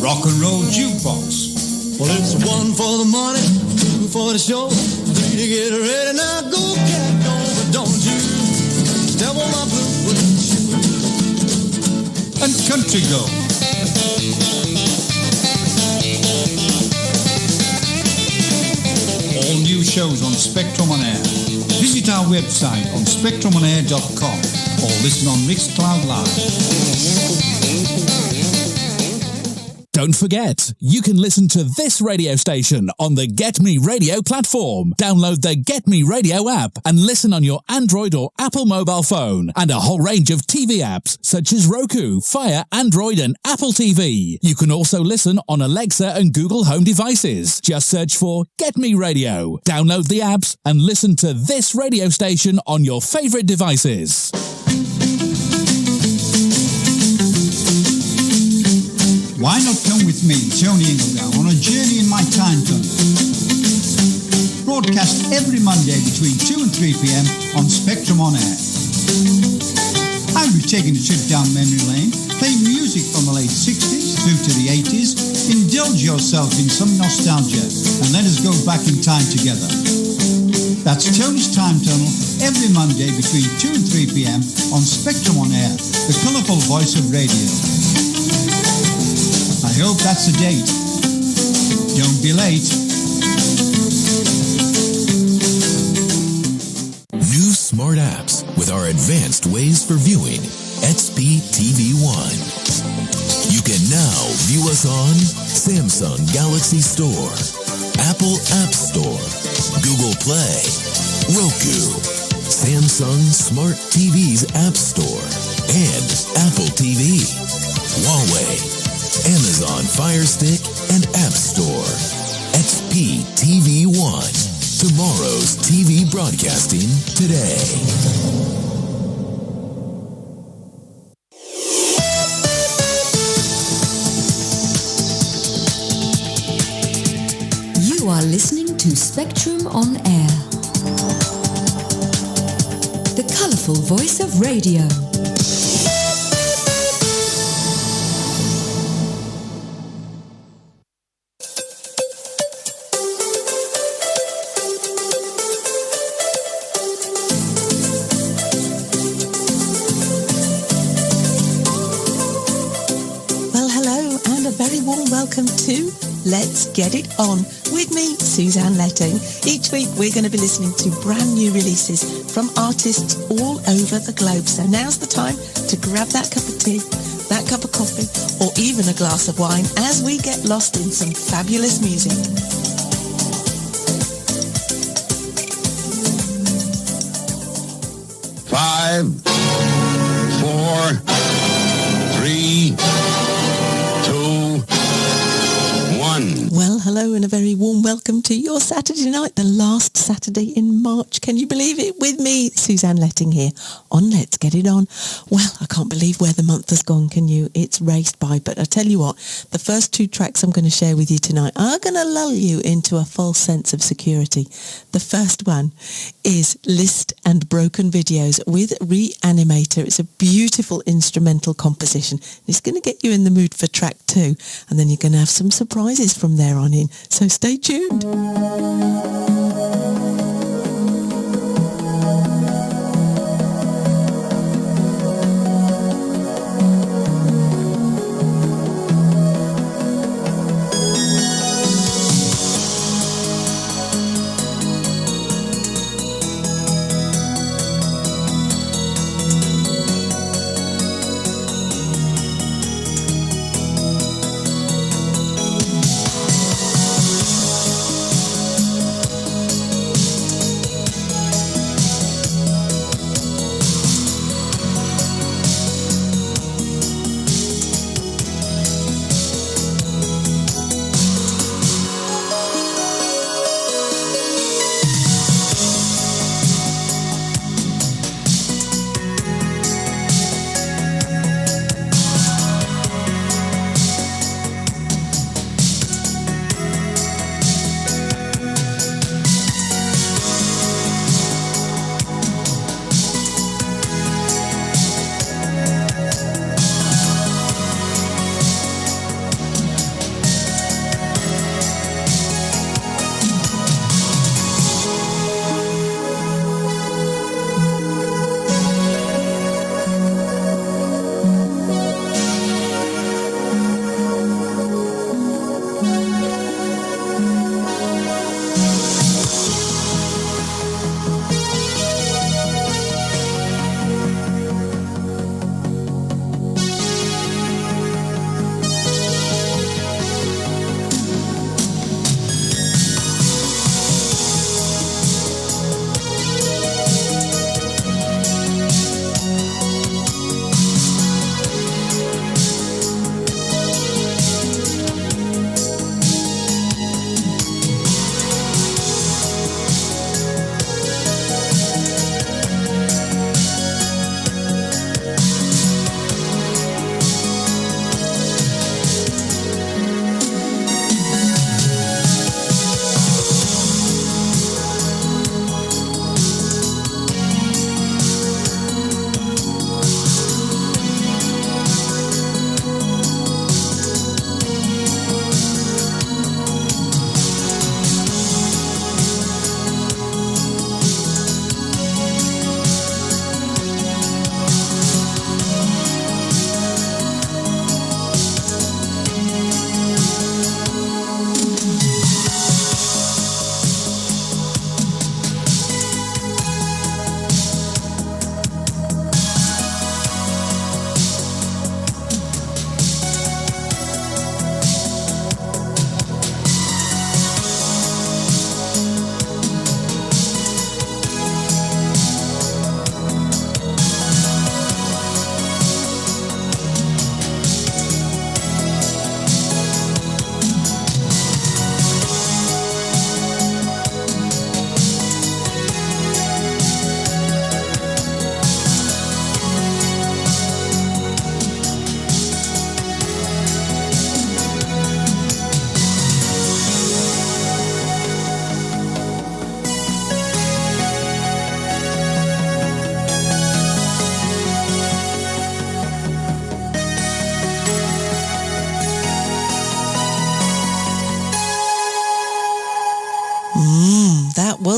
rock and roll jukebox. Well, it's 1 for the money, 2 for the show, 3 to get ready. Now go, cat, go, but don't you step on my blue shoe. And country girl. All new shows on Spectrum on Air. Visit our website on spectrumonair.com or listen on Mixcloud Live. Don't forget, you can listen to this radio station on the Get Me Radio platform. Download the Get Me Radio app and listen on your Android or Apple mobile phone, and a whole range of TV apps such as Roku, Fire, Android and Apple TV. You can also listen on Alexa and Google Home devices. Just search for Get Me Radio. Download the apps and listen to this radio station on your favorite devices. Why not come with me, Tony Ingledown, on a journey in my time tunnel? Broadcast every Monday between 2 and 3 p.m. on Spectrum on Air. I'll be taking a trip down memory lane, playing music from the late 60s through to the 80s. Indulge yourself in some nostalgia and let us go back in time together. That's Tony's Time Tunnel every Monday between 2 and 3 p.m. on Spectrum on Air, the colourful voice of radio. I hope that's the date. Don't be late. New smart apps with our advanced ways for viewing. XP TV One. You can now view us on Samsung Galaxy Store, Apple App Store, Google Play, Roku, Samsung Smart TV's App Store, and Apple TV, Huawei, Amazon Fire Stick, and App Store. XP TV One. Tomorrow's TV broadcasting today. You are listening to Spectrum on Air. The colourful voice of radio. Welcome to Let's Get It On with me, Suzanne Letting. Each week we're going to be listening to brand new releases from artists all over the globe. So now's the time to grab that cup of tea, that cup of coffee, or even a glass of wine as we get lost in some fabulous music. Five, 4, 3, 2, 1. Well, hello and a very warm welcome to your Saturday night, the last Saturday in March. Can you believe it? With me, Suzanne Letting here on Let's Get It On. Well, I can't believe where the month has gone, can you? It's raced by, but I tell you what, the first 2 tracks I'm going to share with you tonight are going to lull you into a false sense of security. The first one is List and Broken Videos with Reanimator. It's a beautiful instrumental composition. It's going to get you in the mood for track 2, and then you're going to have some surprises from there on in. So stay tuned.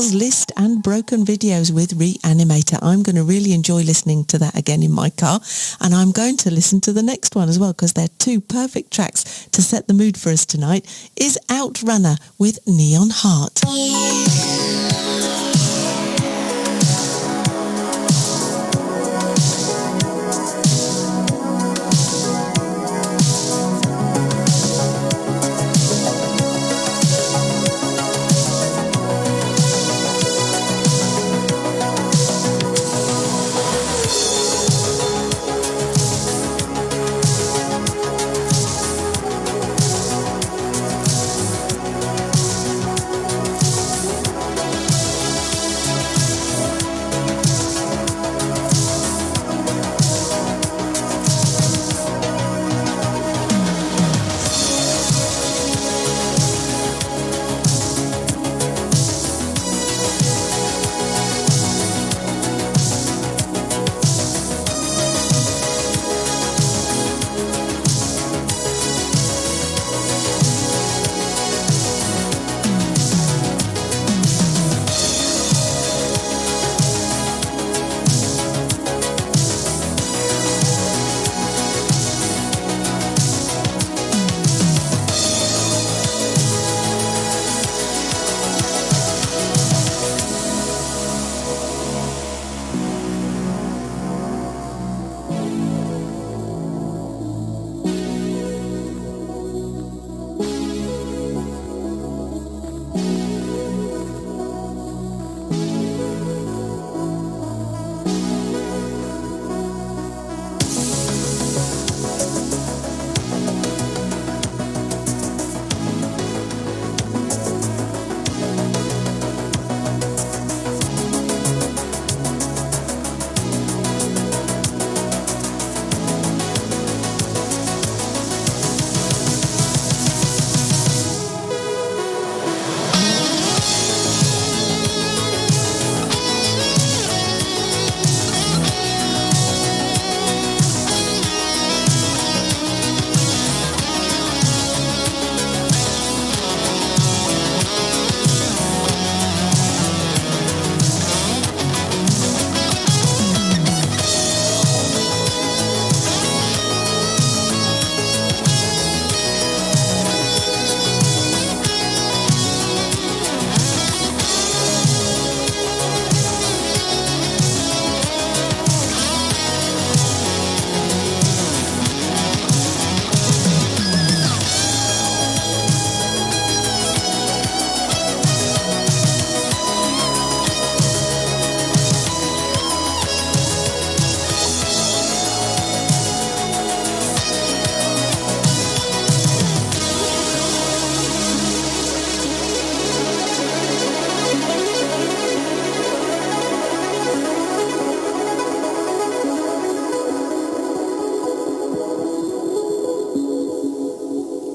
Girls List and Broken Videos with Reanimator. I'm going to really enjoy listening to that again in my car, and I'm going to listen to the next one as well because they're two perfect tracks to set the mood for us tonight. Is Outrunner with Neon Heart.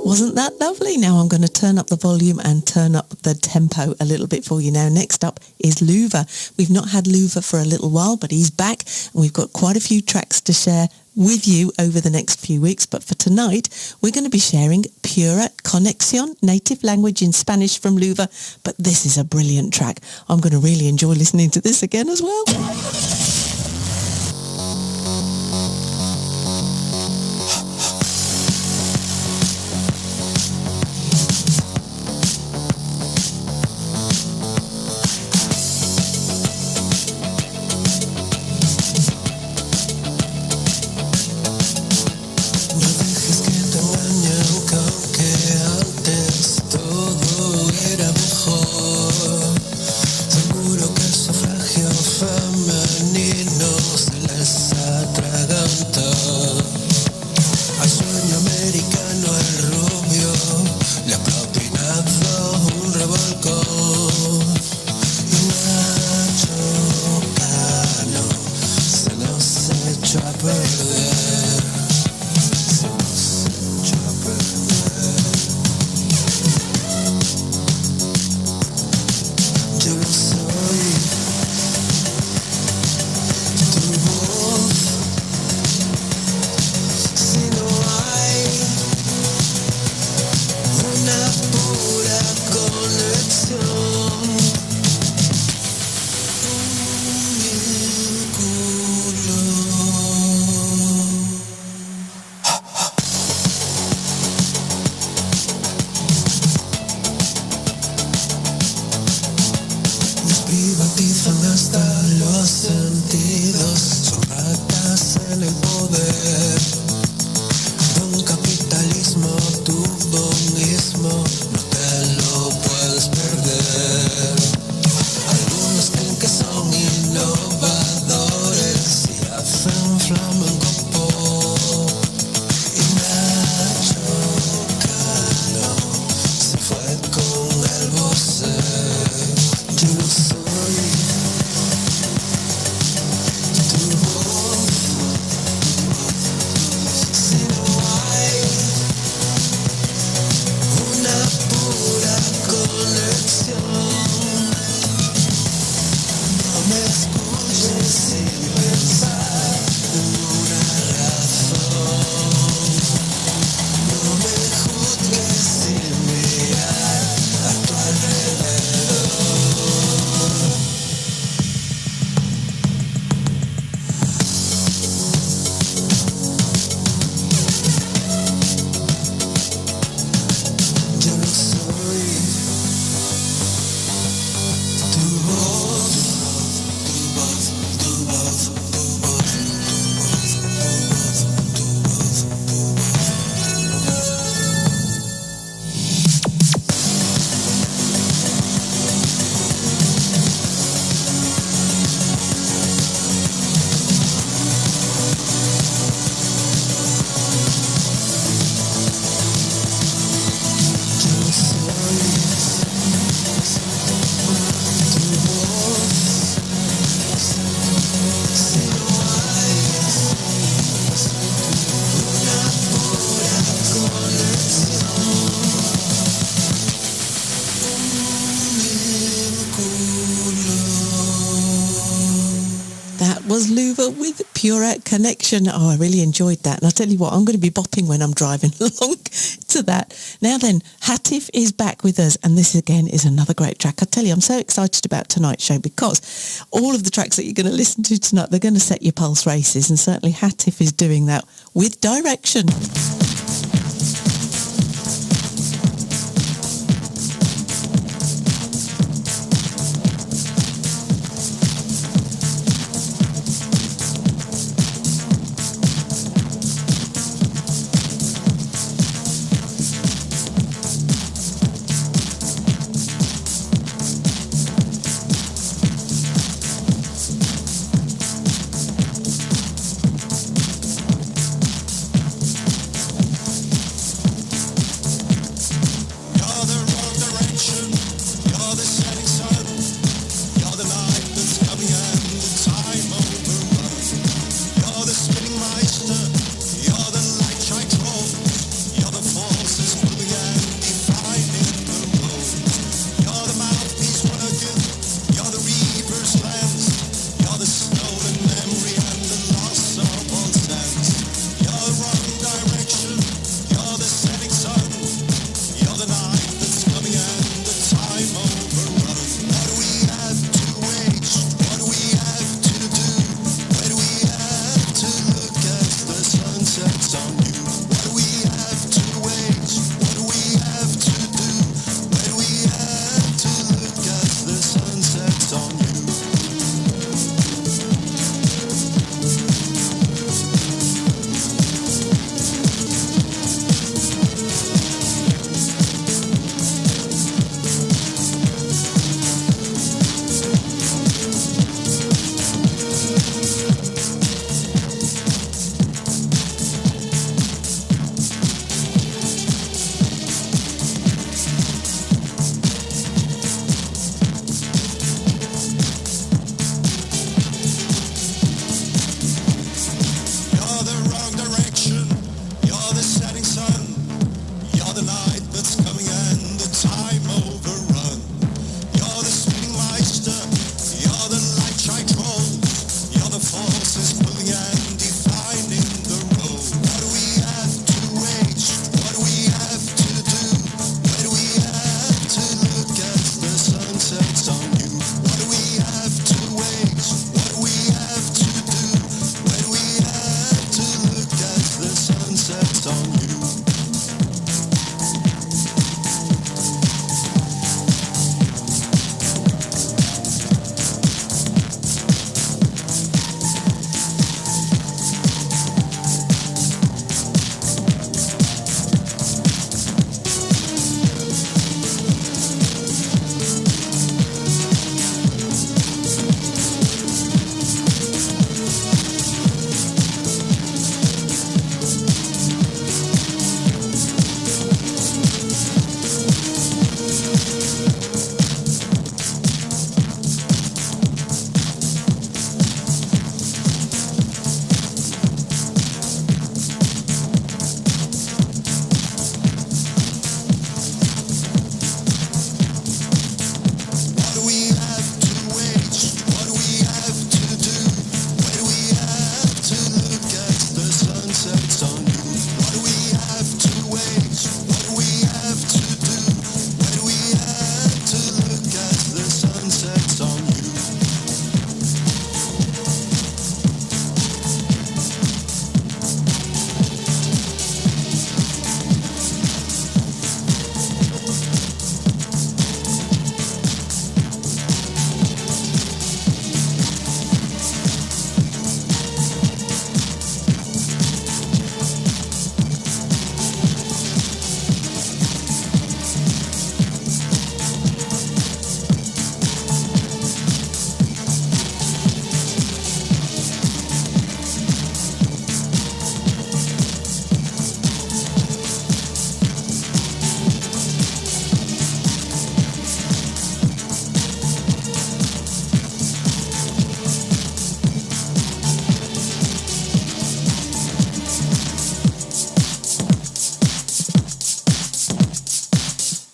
Wasn't that lovely? Now I'm going to turn up the volume and turn up the tempo a little bit for you now. Next up is Luva. We've not had Luva for a little while, but he's back, and we've got quite a few tracks to share with you over the next few weeks. But for tonight, we're going to be sharing Pura Conexión, native language in Spanish from Luva. But this is a brilliant track. I'm going to really enjoy listening to this again as well. Seguro que el sufragio femenino hipnotizan hasta los sentidos, son ratas en el poder de un capitalismo tubonismo, no te lo puedes perder. Algunos creen que son innovadores y hacen flamenco pop, y Nacho Cano se fue con el Bosé. Yo no soy tu voz, si no hay una pura conexión. No me escuches sin pensar en una razón. No me juzgues sin mirar a tu alrededor. Yo no soy tu voz, tu voz, tu voz, tu voz, tu voz, tu voz. Yo no soy tu voz, si no hay una pura conexión, That was Luva with Pure Connection. Oh, I really enjoyed that. And I'll tell you what, I'm going to be bopping when I'm driving along to that. Now then, Hatif is back with us, and this again is another great track. I tell you, I'm so excited about tonight's show because all of the tracks that you're going to listen to tonight, they're going to set your pulse races, and certainly Hatif is doing that with direction.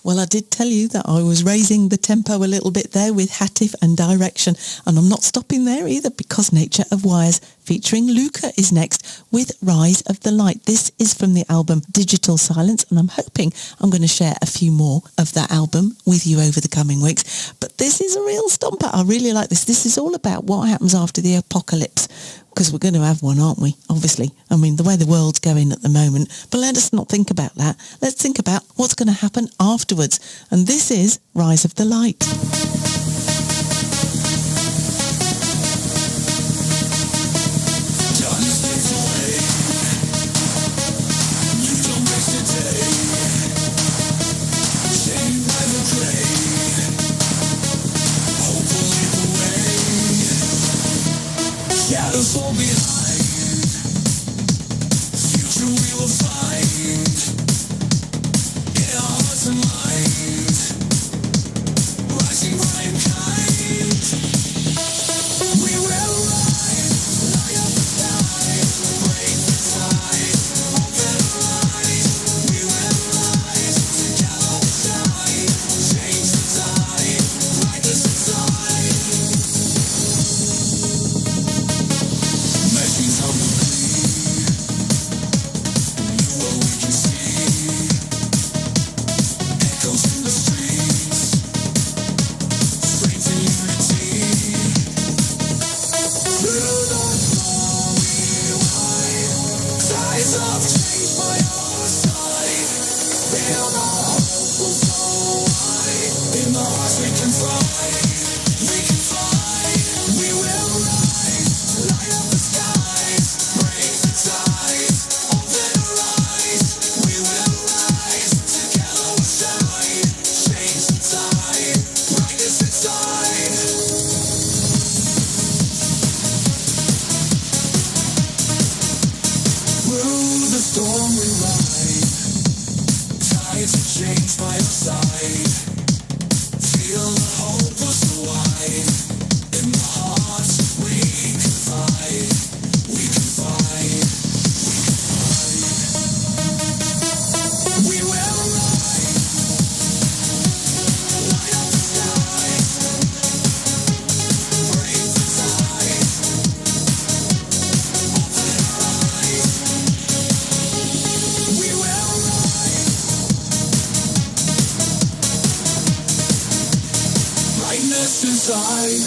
Well, I did tell you that I was raising the tempo a little bit there with Hatif and Direction, and I'm not stopping there either because Nature of Wires featuring Luca is next with Rise of the Light. This is from the album Digital Silence, and I'm hoping I'm going to share a few more of that album with you over the coming weeks. But this is a real stomper. I really like this. This is all about what happens after the apocalypse, because we're going to have one, aren't we? Obviously. I mean, the way the world's going at the moment. But let us not think about that. Let's think about what's going to happen afterwards. And this is Rise of the Light. Shadows fall behind. Future we will find in our hearts and minds. Rising by kind. We will rise, light up the sky, break the tide, open our eyes. We will rise, together we'll shine, change the tide, brightness inside. Machines on the new world we can see. Echoes in the streets, strength and unity. Through the stormy wide, tides of change by our side. Feel the hope will soar wide. In the hearts we can fly, we can fly. We will rise, light up the skies, break the tides, open our eyes. We will rise, together we'll shine, change the tide, brightness inside. Through the storm we ride, tides of change by our side. Feel the hope was so wide. In the hearts we confide, we confide, we confide. We will rise, light up the sky, break the tide, open our eyes. We will rise, brightness inside.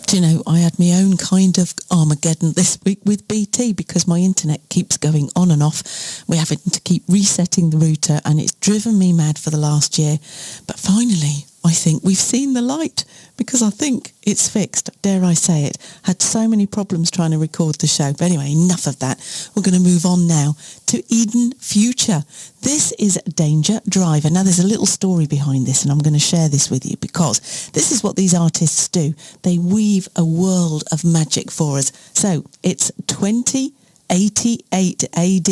Do you know, I had my own kind of Armageddon this week with BT because my internet keeps going on and off. We're having to keep resetting the router and it's driven me mad for the last year. But finally, I think we've seen the light because I think it's fixed. Dare I say it? Had so many problems trying to record the show. But anyway, enough of that. We're going to move on now to Eden Future. This is Danger Driver. Now, there's a little story behind this, and I'm going to share this with you because this is what these artists do. They weave a world of magic for us. So it's 2088 AD,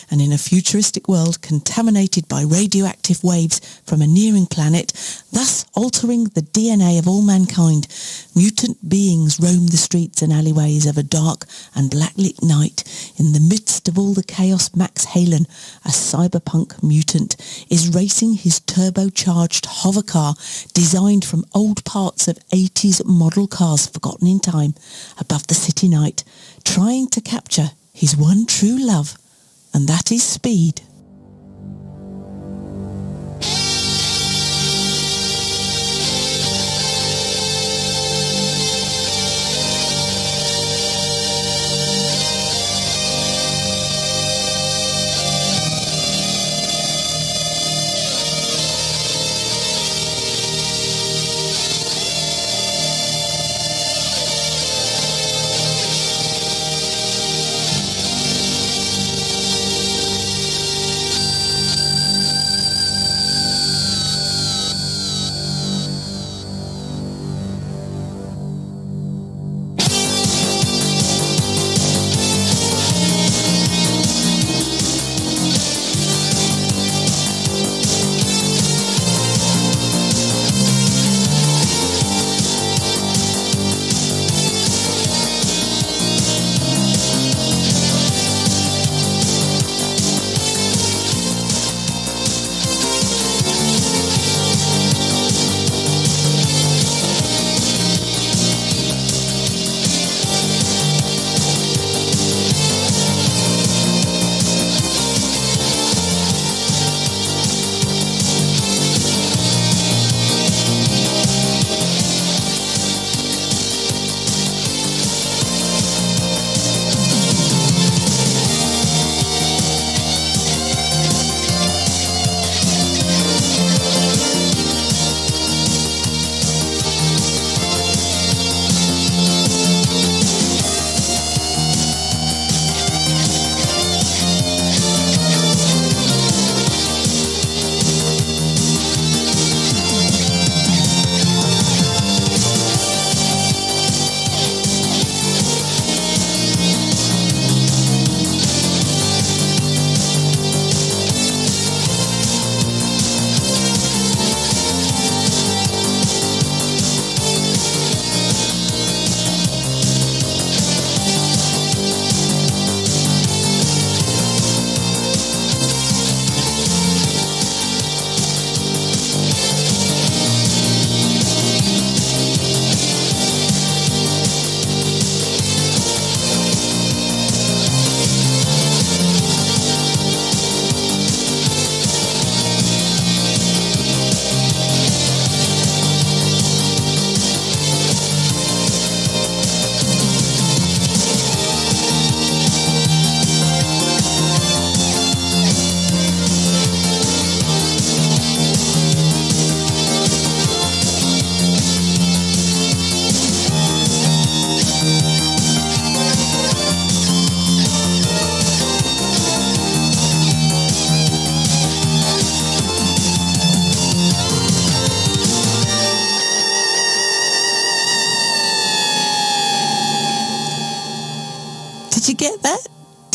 and in a futuristic world contaminated by radioactive waves from a nearing planet, thus altering the DNA of all mankind, mutant beings roam the streets and alleyways of a dark and blacklit night. In the midst of all the chaos, Max Halen, a cyberpunk mutant, is racing his turbocharged hover car designed from old parts of 80s model cars forgotten in time above the city night, trying to capture his one true love, and that is speed.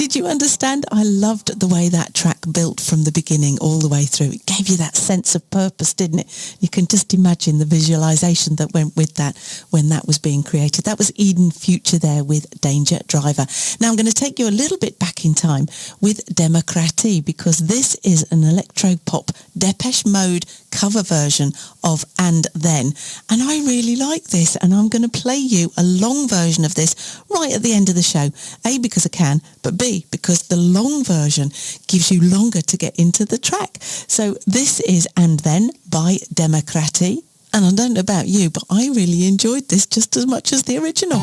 Did you understand? I loved the way that track built from the beginning all the way through. It gave you that sense of purpose, didn't it? You can just imagine the visualization that went with that when that was being created. That was Eden Future there with Danger Driver. Now I'm going to take you a little bit back in time with Democratie, because this is an electro-pop Depeche Mode cover version of And Then. And I really like this, and I'm going to play you a long version of this right at the end of the show. A, because I can, but B, because the long version gives you longer to get into the track. So this is And Then by Democratie. And I don't know about you, but I really enjoyed this just as much as the original.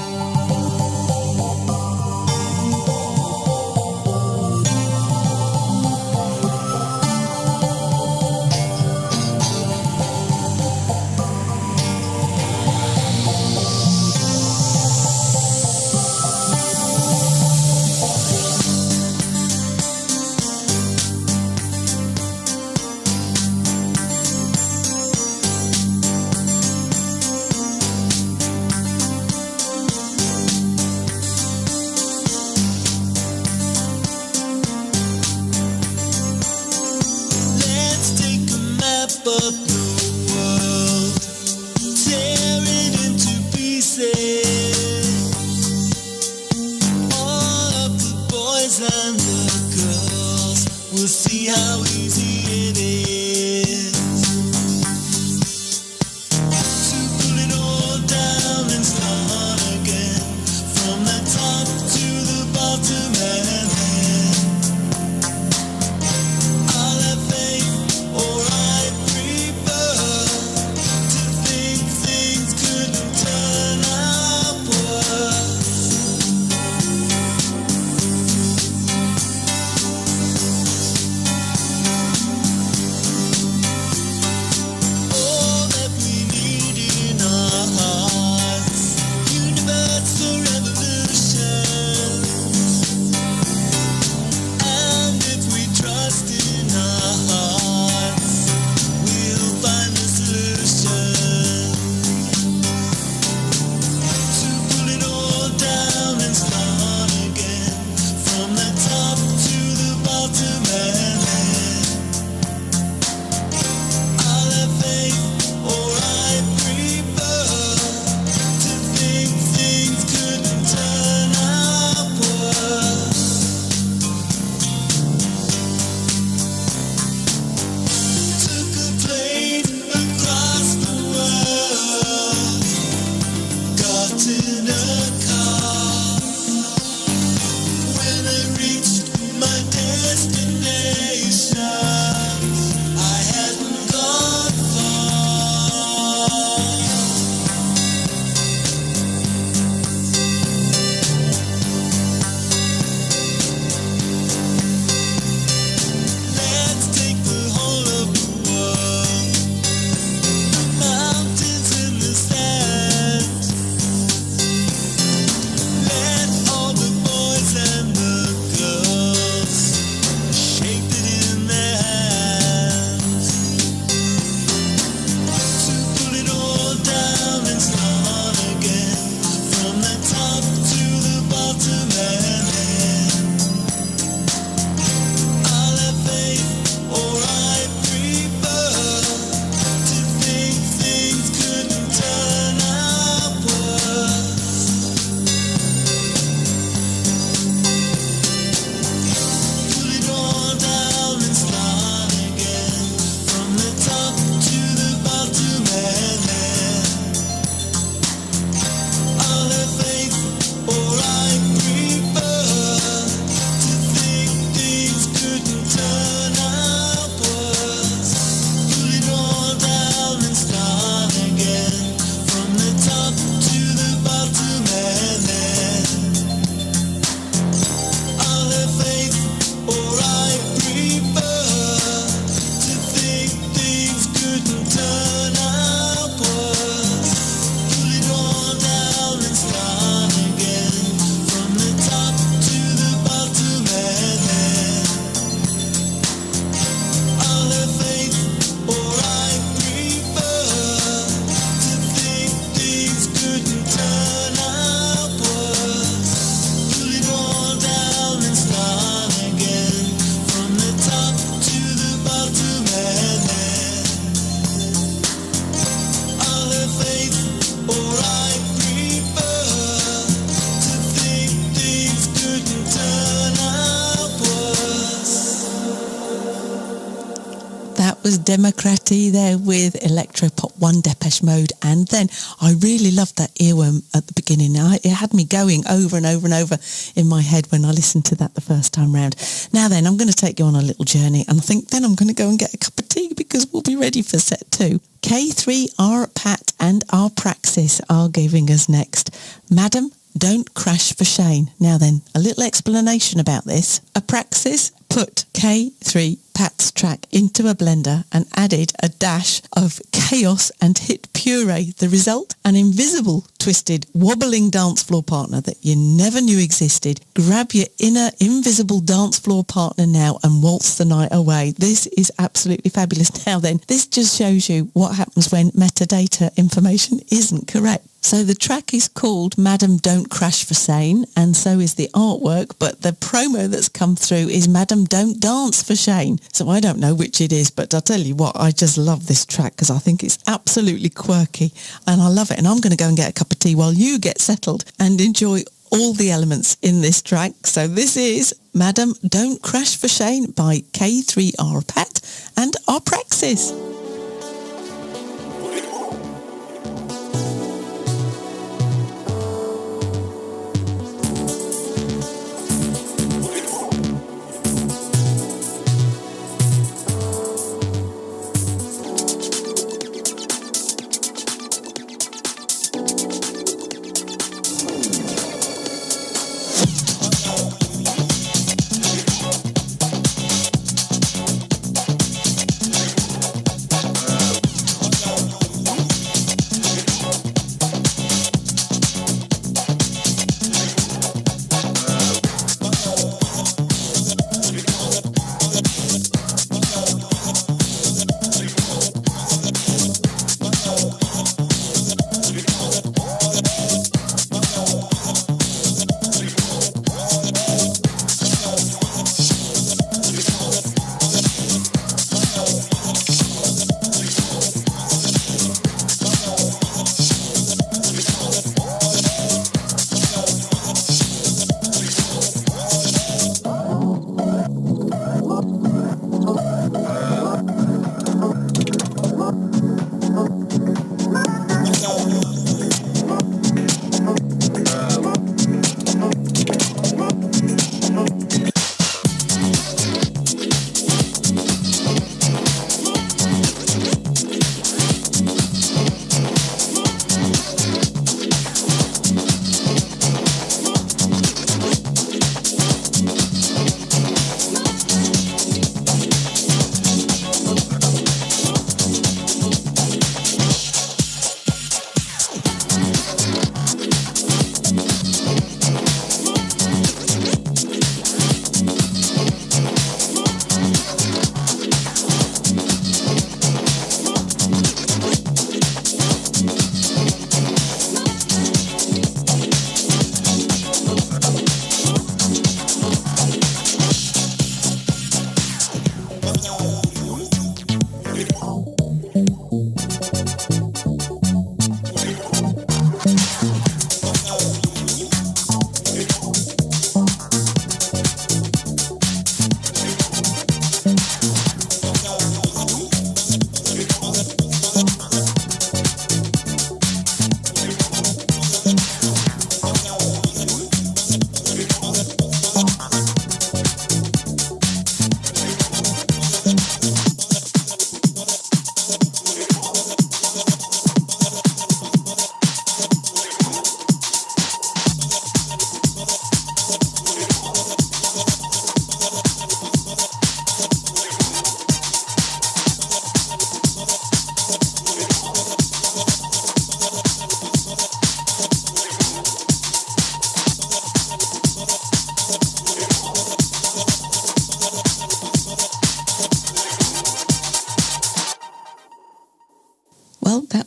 was Democratie there with Electropop 1 Depeche Mode, and then I really loved that earworm at the beginning. It had me going over and over and over in my head when I listened to that the first time round. Now then, I'm going to take you on a little journey, and I think then I'm going to go and get a cup of tea because we'll be ready for set 2. K3R Pat and R Praxis are giving us next Madam, Don't Crash for Shane. Now then, a little explanation about this. A Praxis put K3 Pat's track into a blender and added a dash of chaos and hit puree. The result? An invisible, twisted, wobbling dance floor partner that you never knew existed. Grab your inner invisible dance floor partner now and waltz the night away. This is absolutely fabulous. Now then, this just shows you what happens when metadata information isn't correct. So the track is called Madam Don't Crash for Shane, and so is the artwork, but the promo that's come through is Madam Don't Dance for Shane. So I don't know which it is, but I'll tell you what, I just love this track because I think it's absolutely quirky and I love it. And I'm going to go and get a cup of tea while you get settled and enjoy all the elements in this track. So this is Madam Don't Crash for Shane by K3R Pat and R Praxis.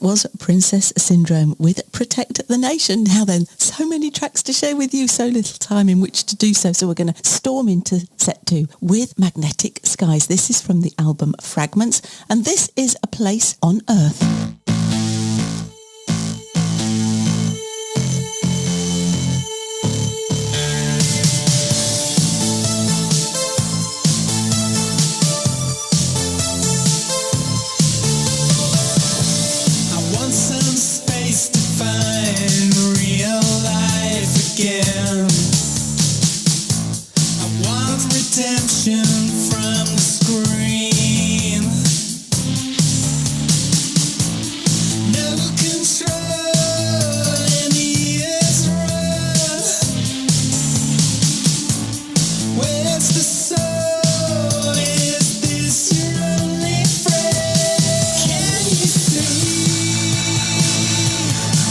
Was Princess Syndrome with Protect the Nation. Now then, so many tracks to share with you, so little time in which to do so. So we're going to storm into set 2 with Magnetic Skies. This is from the album Fragments, and this is A Place on Earth. connection from the screen. No control and the years run. Where's the soul? Is this your only friend? Can you see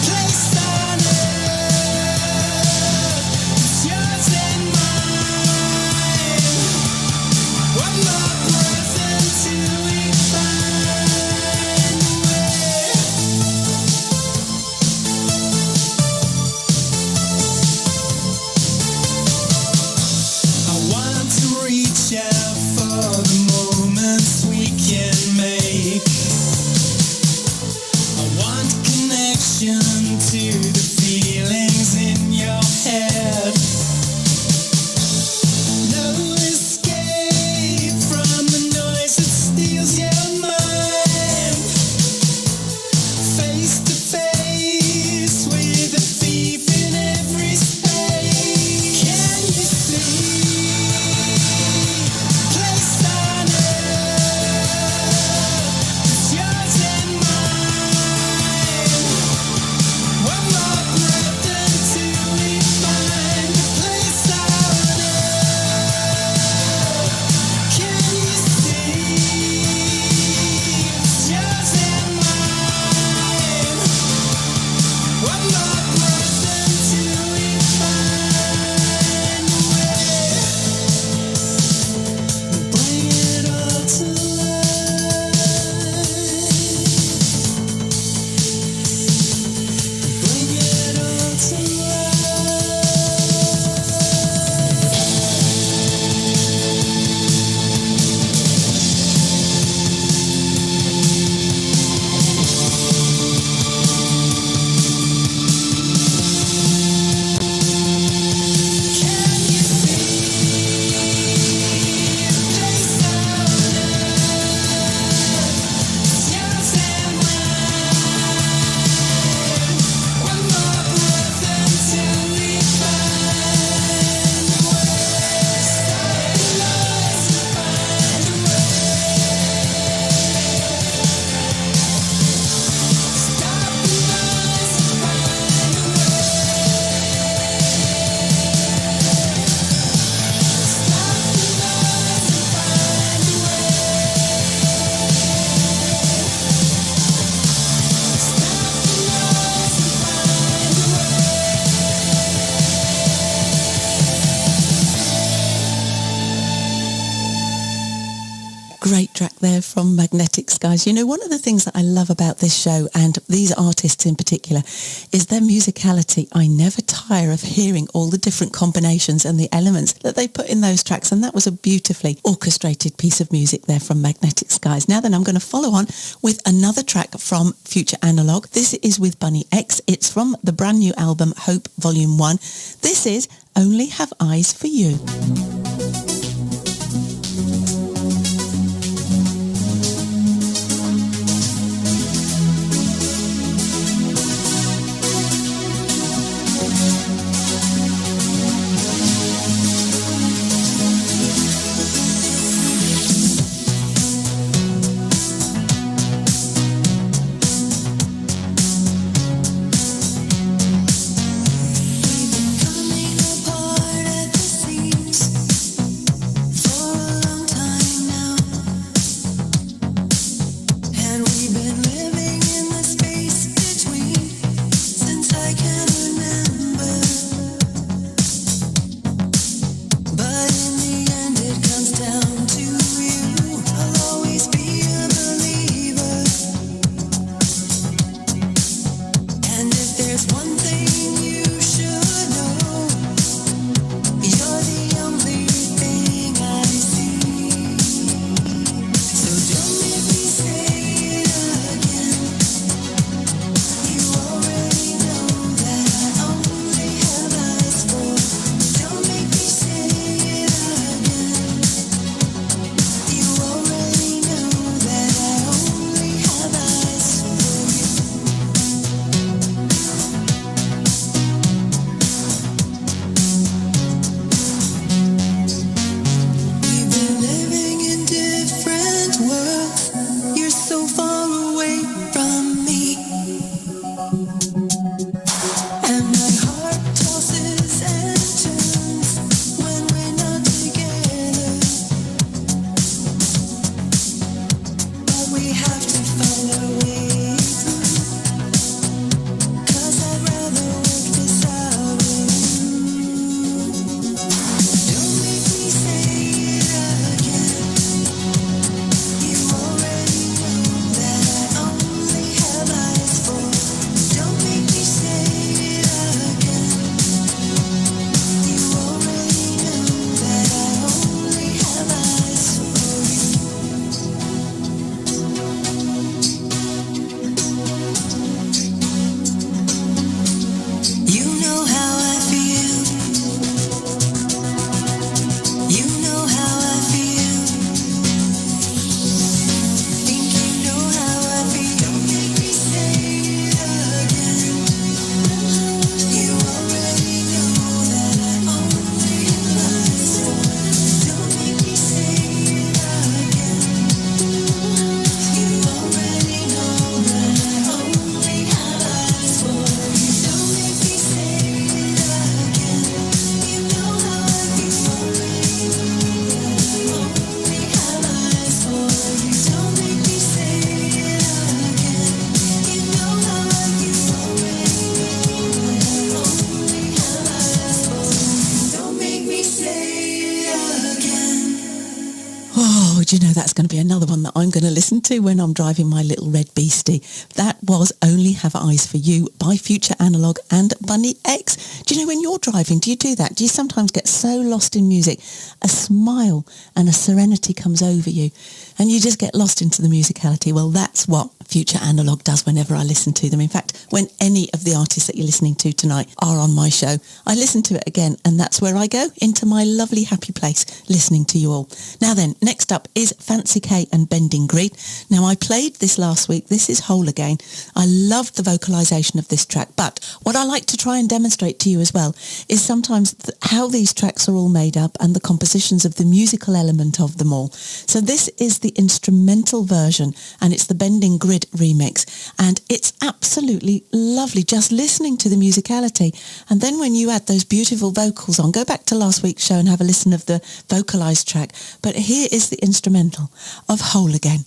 place on earth? It's yours and mine. One more breath until we find a way. I want to reach out for the moments we can make. I want connection to the feelings in your head. No escape from the noise that steals your mind. Face to face with a thief in every space. Can you see place on earth? It's yours and mine. One more breath until we find a place on earth. Can you see it's yours and mine? One more breath until we find a way. Bring it all to life. Bring it all to Great track there from Magnetic Skies. You know, one of the things that I love about this show, and these artists in particular, is their musicality. I never tire of hearing all the different combinations and the elements that they put in those tracks, and that was a beautifully orchestrated piece of music there from Magnetic Skies. Now then, I'm going to follow on with another track from Future Analog. This is with Bunny X. It's from the brand new album Hope Volume 1. This is Only Have Eyes for You. Coming apart at the seams. Oh, do you know, that's going to be another one that I'm going to listen to when I'm driving my little red beastie. That was Only Have Eyes for You by Future Analog and Bunny X. Do you know, when you're driving, do you do that? Do you sometimes get so lost in music? A smile and a serenity comes over you and you just get lost into the musicality. Well, that's what Future Analog does whenever I listen to them. In fact, when any of the artists that you're listening to tonight are on my show, I listen to it again, and that's where I go, into my lovely happy place, listening to you all. Now then, next up is Fancy K and Bending Grid. Now, I played this last week. This is Whole Again. I love the vocalisation of this track, but what I like to try and demonstrate to you as well is sometimes how these tracks are all made up and the compositions of the musical element of them all. So this is the instrumental version, and it's the Bending Grid remix, and it's absolutely lovely just listening to the musicality. And then when you add those beautiful vocals on, go back to last week's show and have a listen of the vocalised track, but here is the instrumental of Whole Again.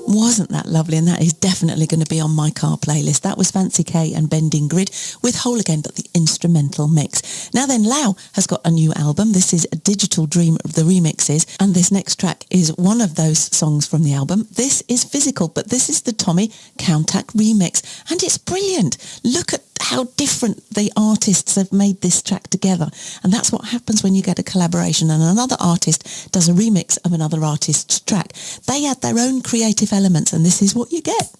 Wasn't that lovely? And that is definitely going to be on my car playlist. That was Fancy K and Bending Grid with Whole Again, but the instrumental mix. Now then, Lau has got a new album. This is a Digital Dream of the remixes, and this next track is one of those songs from the album. This is Physical, but this is the Tommy Countact remix, and it's brilliant. Look at how different the artists have made this track together, and that's what happens when you get a collaboration and another artist does a remix of another artist's track. They add their own creative elements, and this is what you get.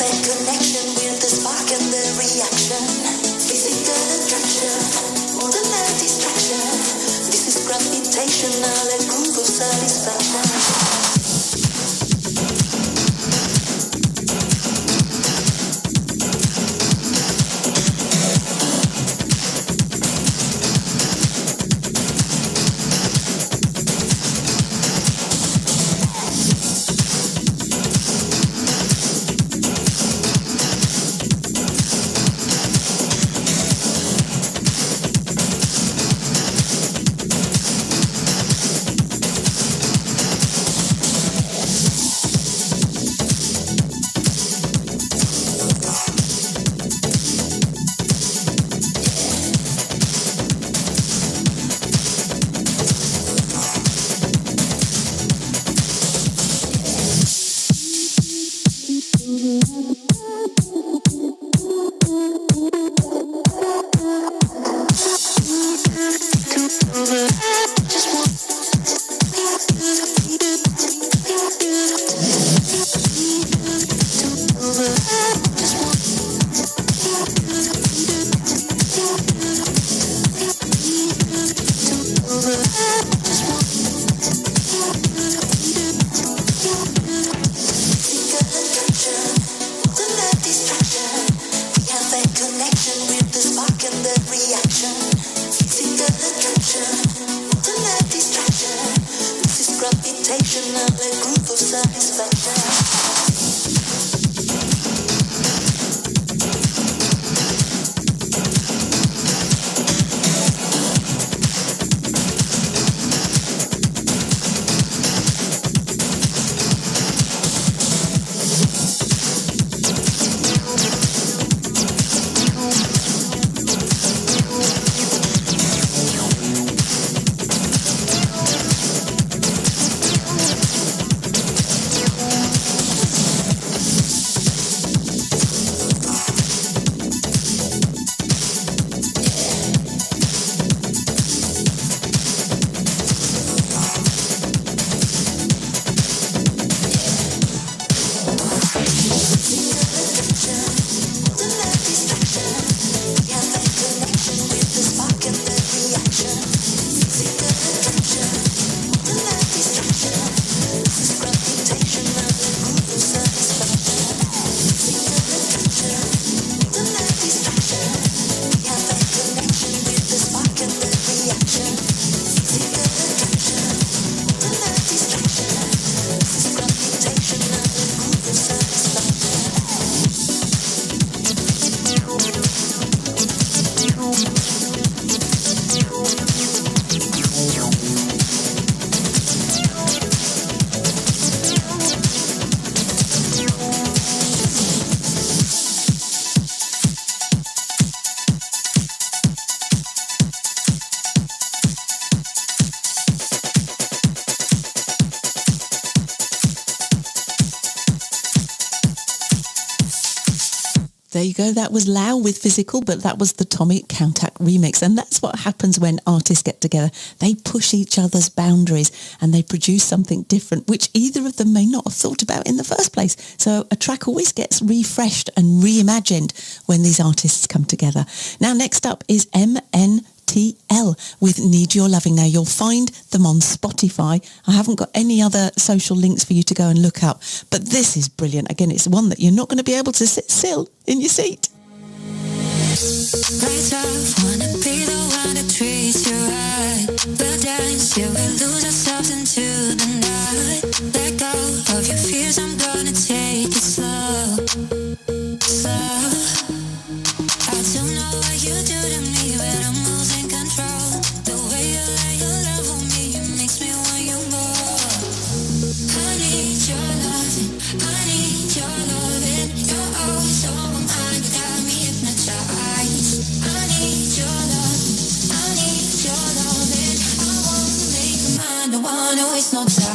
a connection with the spark and the reaction. Physical attraction, more than a distraction. This is gravitational, a groove of satisfaction. There you go. That was Lau with Physical, but that was the Tommy Countach remix. And that's what happens when artists get together. They push each other's boundaries and they produce something different, which either of them may not have thought about in the first place. So a track always gets refreshed and reimagined when these artists come together. Now, next up is MNTL with Need Your Loving. Now, you'll find them on Spotify. I haven't got any other social links for you to go and look up, but this is brilliant. Again, it's one that you're not going to be able to sit still in your seat. Lights off, wanna be the one that treats you right. We'll dance, yeah, we'll lose ourselves into the night. Let go of your fears, I'm gonna take it slow, slow. I don't know what you do to me, but I'm losing control. The way you lay your love on me, it makes me want you more. I need your loving, I need your loving. You're always on my mind, you got me hypnotized. I need your loving, I need your loving. I wanna make you mine, don't wanna waste no time.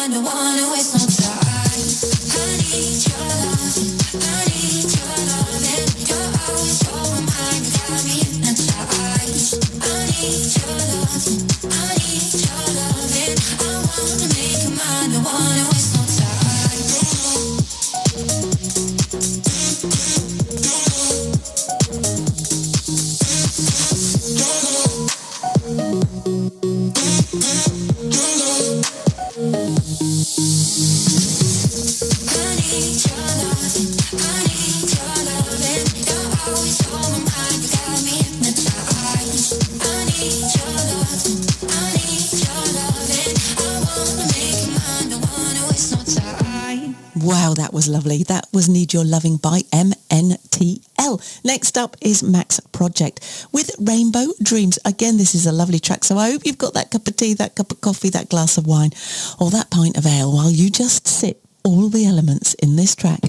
mind, don't wanna waste no time. I need your love, I need your loving. You're always on my mind, you got me hypnotized. I need your love, I need your loving. I wanna make you mine, don't wanna waste no time. Wow, that was lovely. That was Need Your Loving by MNTL. Next up is Max Project with Rainbow Dreams. Again, this is a lovely track, so I hope you've got that cup of tea, that cup of coffee, that glass of wine, or that pint of ale while you just sip all the elements in this track.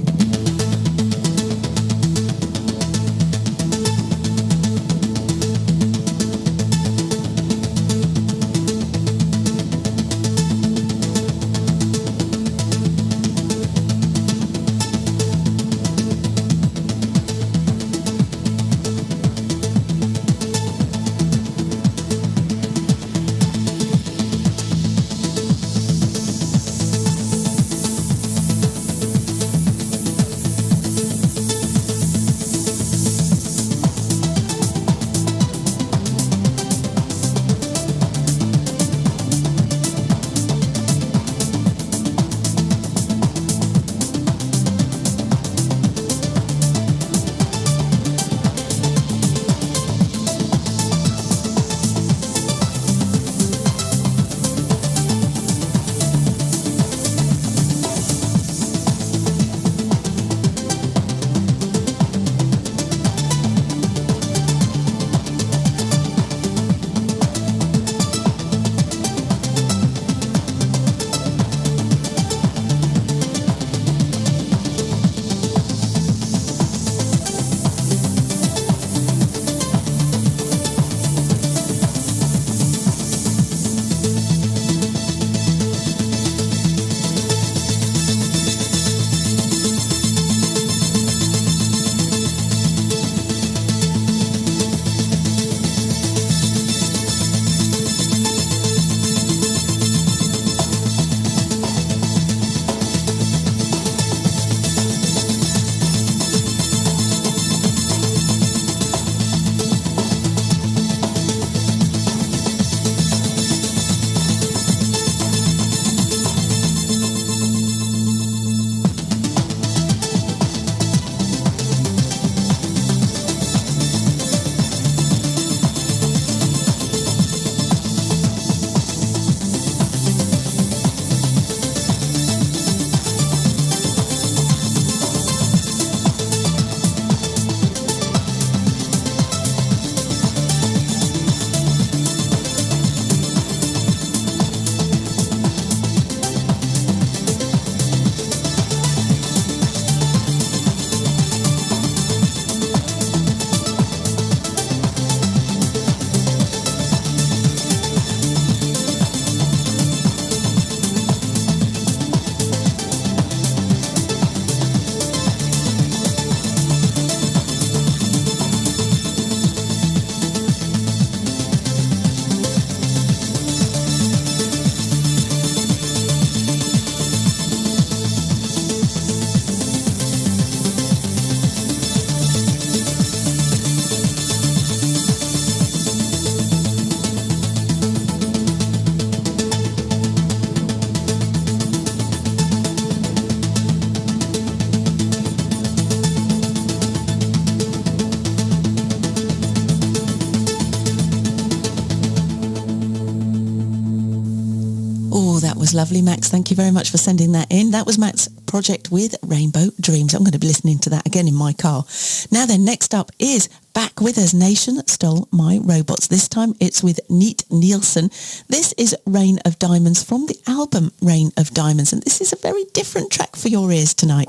was lovely, Max. Thank you very much for sending that in. That was Max Project with Rainbow Dreams. I'm going to be listening to that again in my car. Now then, next up is Back With Us, Nation Stole My Robots. This time it's with Neat Nielsen. This is Rain of Diamonds from the album Rain of Diamonds, and this is a very different track for your ears tonight.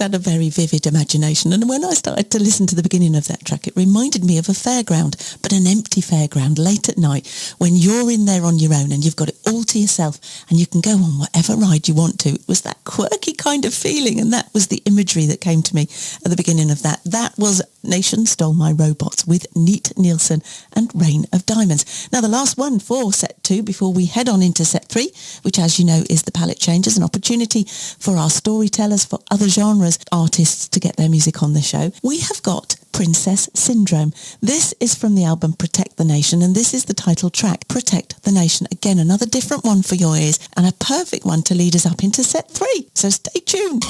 had a very vivid imagination, and when I started to listen to the beginning of that track, it reminded me of a fairground, but an empty fairground late at night when you're in there on your own and you've got it all to yourself and you can go on whatever ride you want to. It was that quirky kind of feeling, and that was the imagery that came to me at the beginning of that. That was Nation Stole My Robots with Neat Nielsen and Rain of Diamonds. Now the last one for set 2 before we head on into set 3, which as you know is the palette changes, an opportunity for our storytellers, for other genres, artists to get their music on the show. We have got Princess Syndrome. This is from the album Protect the Nation, and this is the title track, Protect the Nation. Again, another different one for your ears and a perfect one to lead us up into set 3. So stay tuned.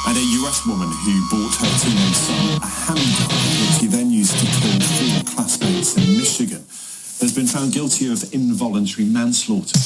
And a US woman who bought her teenage son a handgun, which he then used to kill 4 classmates in Michigan, has been found guilty of involuntary manslaughter.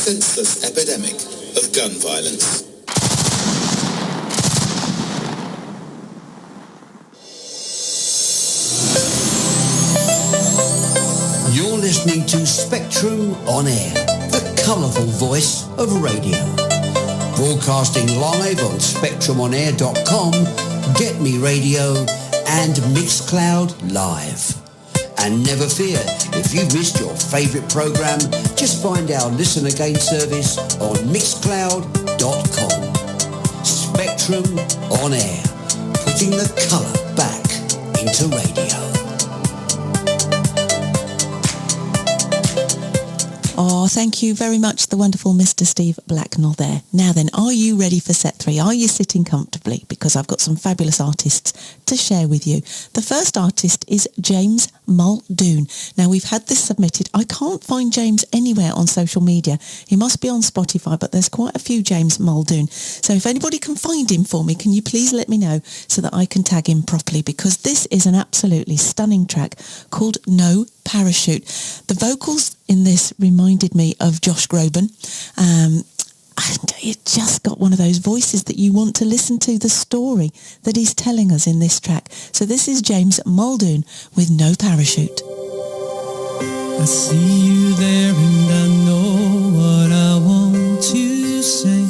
Senseless epidemic of gun violence. You're listening to Spectrum On Air, the colourful voice of radio. Broadcasting live on SpectrumOnAir.com, Get Me Radio and Mixcloud Live. And never fear, if you've missed your favourite programme, just find our Listen Again service on Mixcloud.com. Spectrum On Air, putting the colour back into radio. Oh, thank you very much, the wonderful Mr. Steve Blacknell there. Now then, are you ready for set 3? Are you sitting comfortably? Because I've got some fabulous artists to share with you. The first artist is James Muldoon. Now, we've had this submitted. I can't find James anywhere on social media. He must be on Spotify, but there's quite a few James Muldoon. So if anybody can find him for me, can you please let me know so that I can tag him properly? Because this is an absolutely stunning track called No Parachute. The vocals in this reminded me of Josh Groban. And it just got one of those voices that you want to listen to the story that he's telling us in this track. So this is James Muldoon with No Parachute. I see you there and I know what I want to say.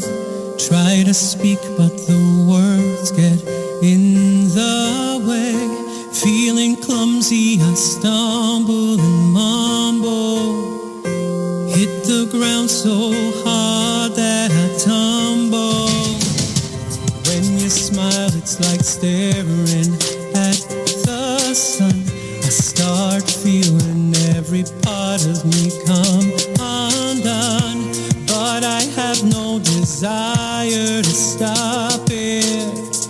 Try to speak but the words get in the way. Feeling clumsy, I stumble and mumble. Hit the ground so hard that I tumble. When you smile, it's like staring at the sun. I start feeling every part of me come undone. But I have no desire to stop it.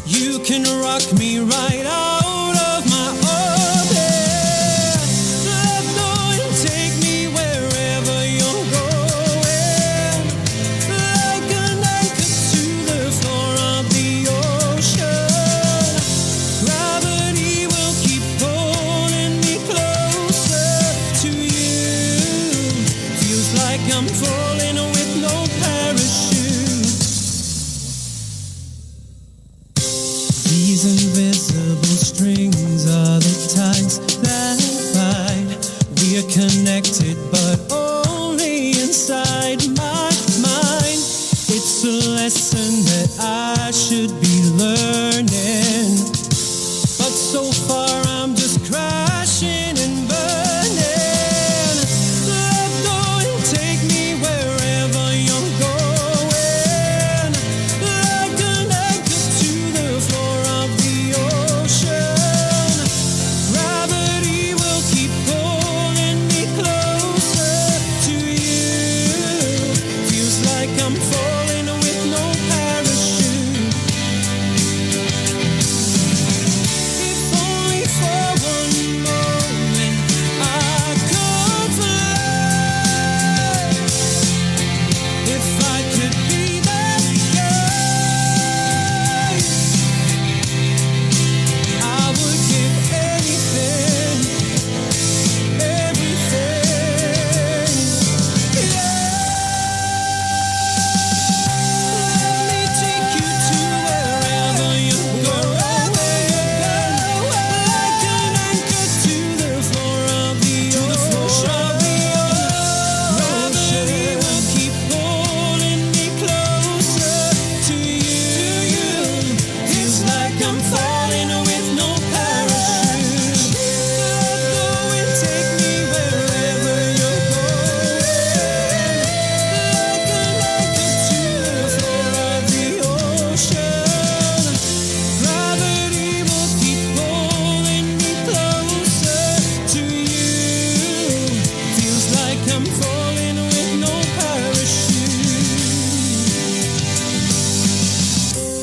You can rock me right out. Connected, but only inside my mind. It's a lesson that I should be learning, but so far I'm just crashing and burning. Let go and take me wherever you're going, like an anchor to the floor of the ocean. Gravity will keep pulling closer to you. Feels like I'm falling with no parachute. If only for one moment I could fly. If I could be that guy, I would give anything, everything.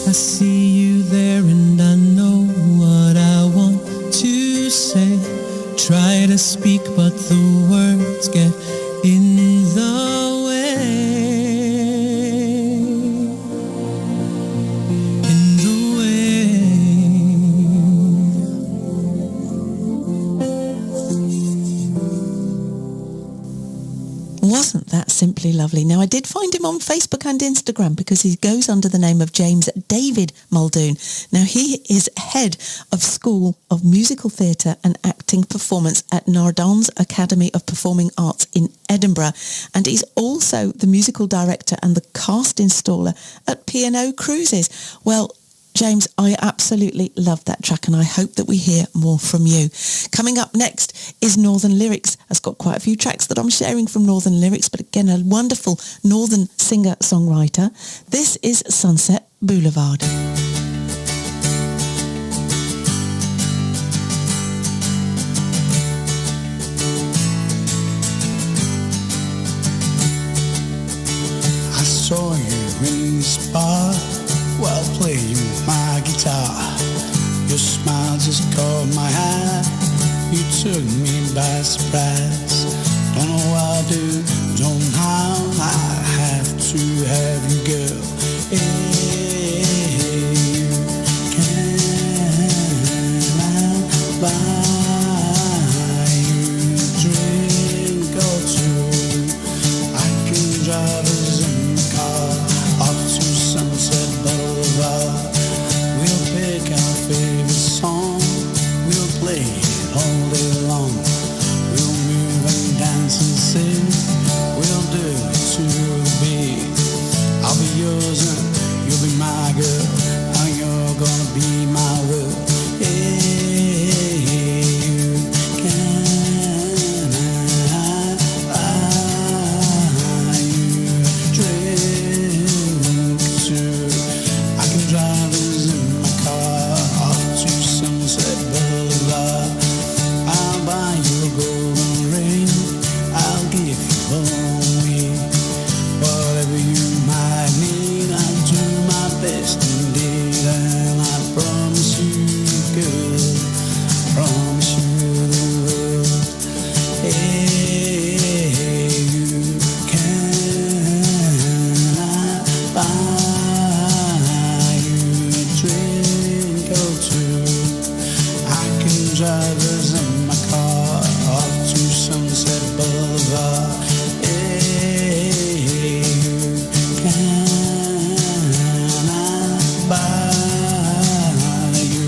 I see you there and I know what I want to say. Try to speak but the words get in the way. In the way. Wasn't that simply lovely? Now, I did find him on Facebook and Instagram because he goes under the name of James David Muldoon. Now, he is head of School of Musical Theatre and Acting Performance at Nardon's Academy of Performing Arts in Edinburgh. And he's also the musical director and the cast installer at P&O Cruises. Well, James, I absolutely love that track and I hope that we hear more from you. Coming up next is Northern Lyrics. I've got quite a few tracks that I'm sharing from Northern Lyrics, but again, a wonderful Northern singer-songwriter. This is Sunset Boulevard. in this bar while playing my guitar. Your smile just caught my eye. You took me by surprise. Don't know what I do, don't know how. I have to have you, girl. Hey, can I buy you a drink or two? I can drive us in the car off to Sunset Boulevard. We'll pick our favorite song. We'll play it all day long. We'll move and dance and sing. We'll do it to the beat. I'll be yours and you'll be my girl. And you're gonna be my world. Hey, you can I buy you a drink too? I can drive us in my car off to Sunset Boulevard. I'll buy you a golden ring. I'll give you all me. Whatever you might need, I'll do my best indeed. And I promise you, girl, promise you the world. Hey, you can I buy you a drink or two? I can drive us in my car off to Sunset Boulevard. Hey, you can I buy you a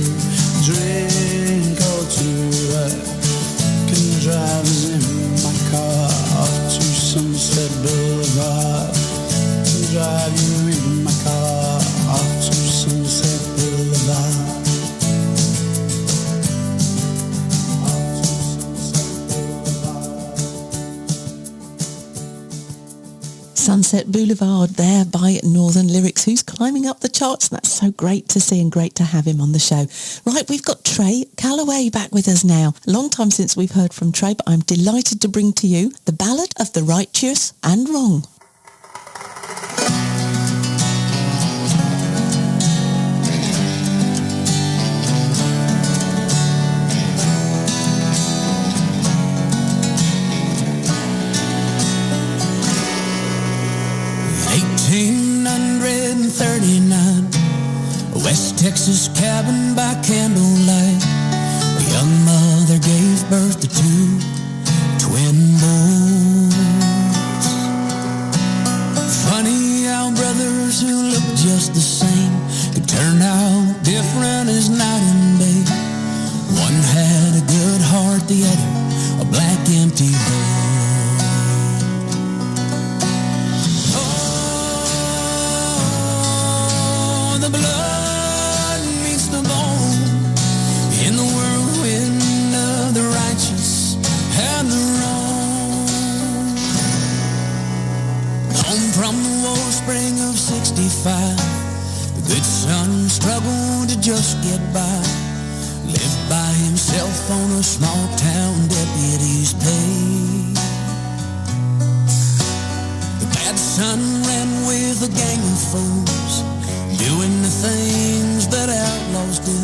drink or two? I can drive us in my car off to Sunset Boulevard. Can drive you in my car off to Sunset Boulevard. Sunset Boulevard there by Northern Lyrics, who's climbing up the charts. That's so great to see and great to have him on the show. Right, we've got Trey Calloway back with us now. Long time since we've heard from Trey, but I'm delighted to bring to you the Ballad of the Righteous and Wrong. West Texas cabin by candlelight. A young mother gave birth to two twin boys. Funny how brothers who look just the same could turn out different as night and day. One had a good heart, the other a black empty void. Oh, the blood from the war spring of 65, the good son struggled to just get by. Lived by himself on a small town deputy's pay. The bad son ran with a gang of foes, doing the things that outlaws do.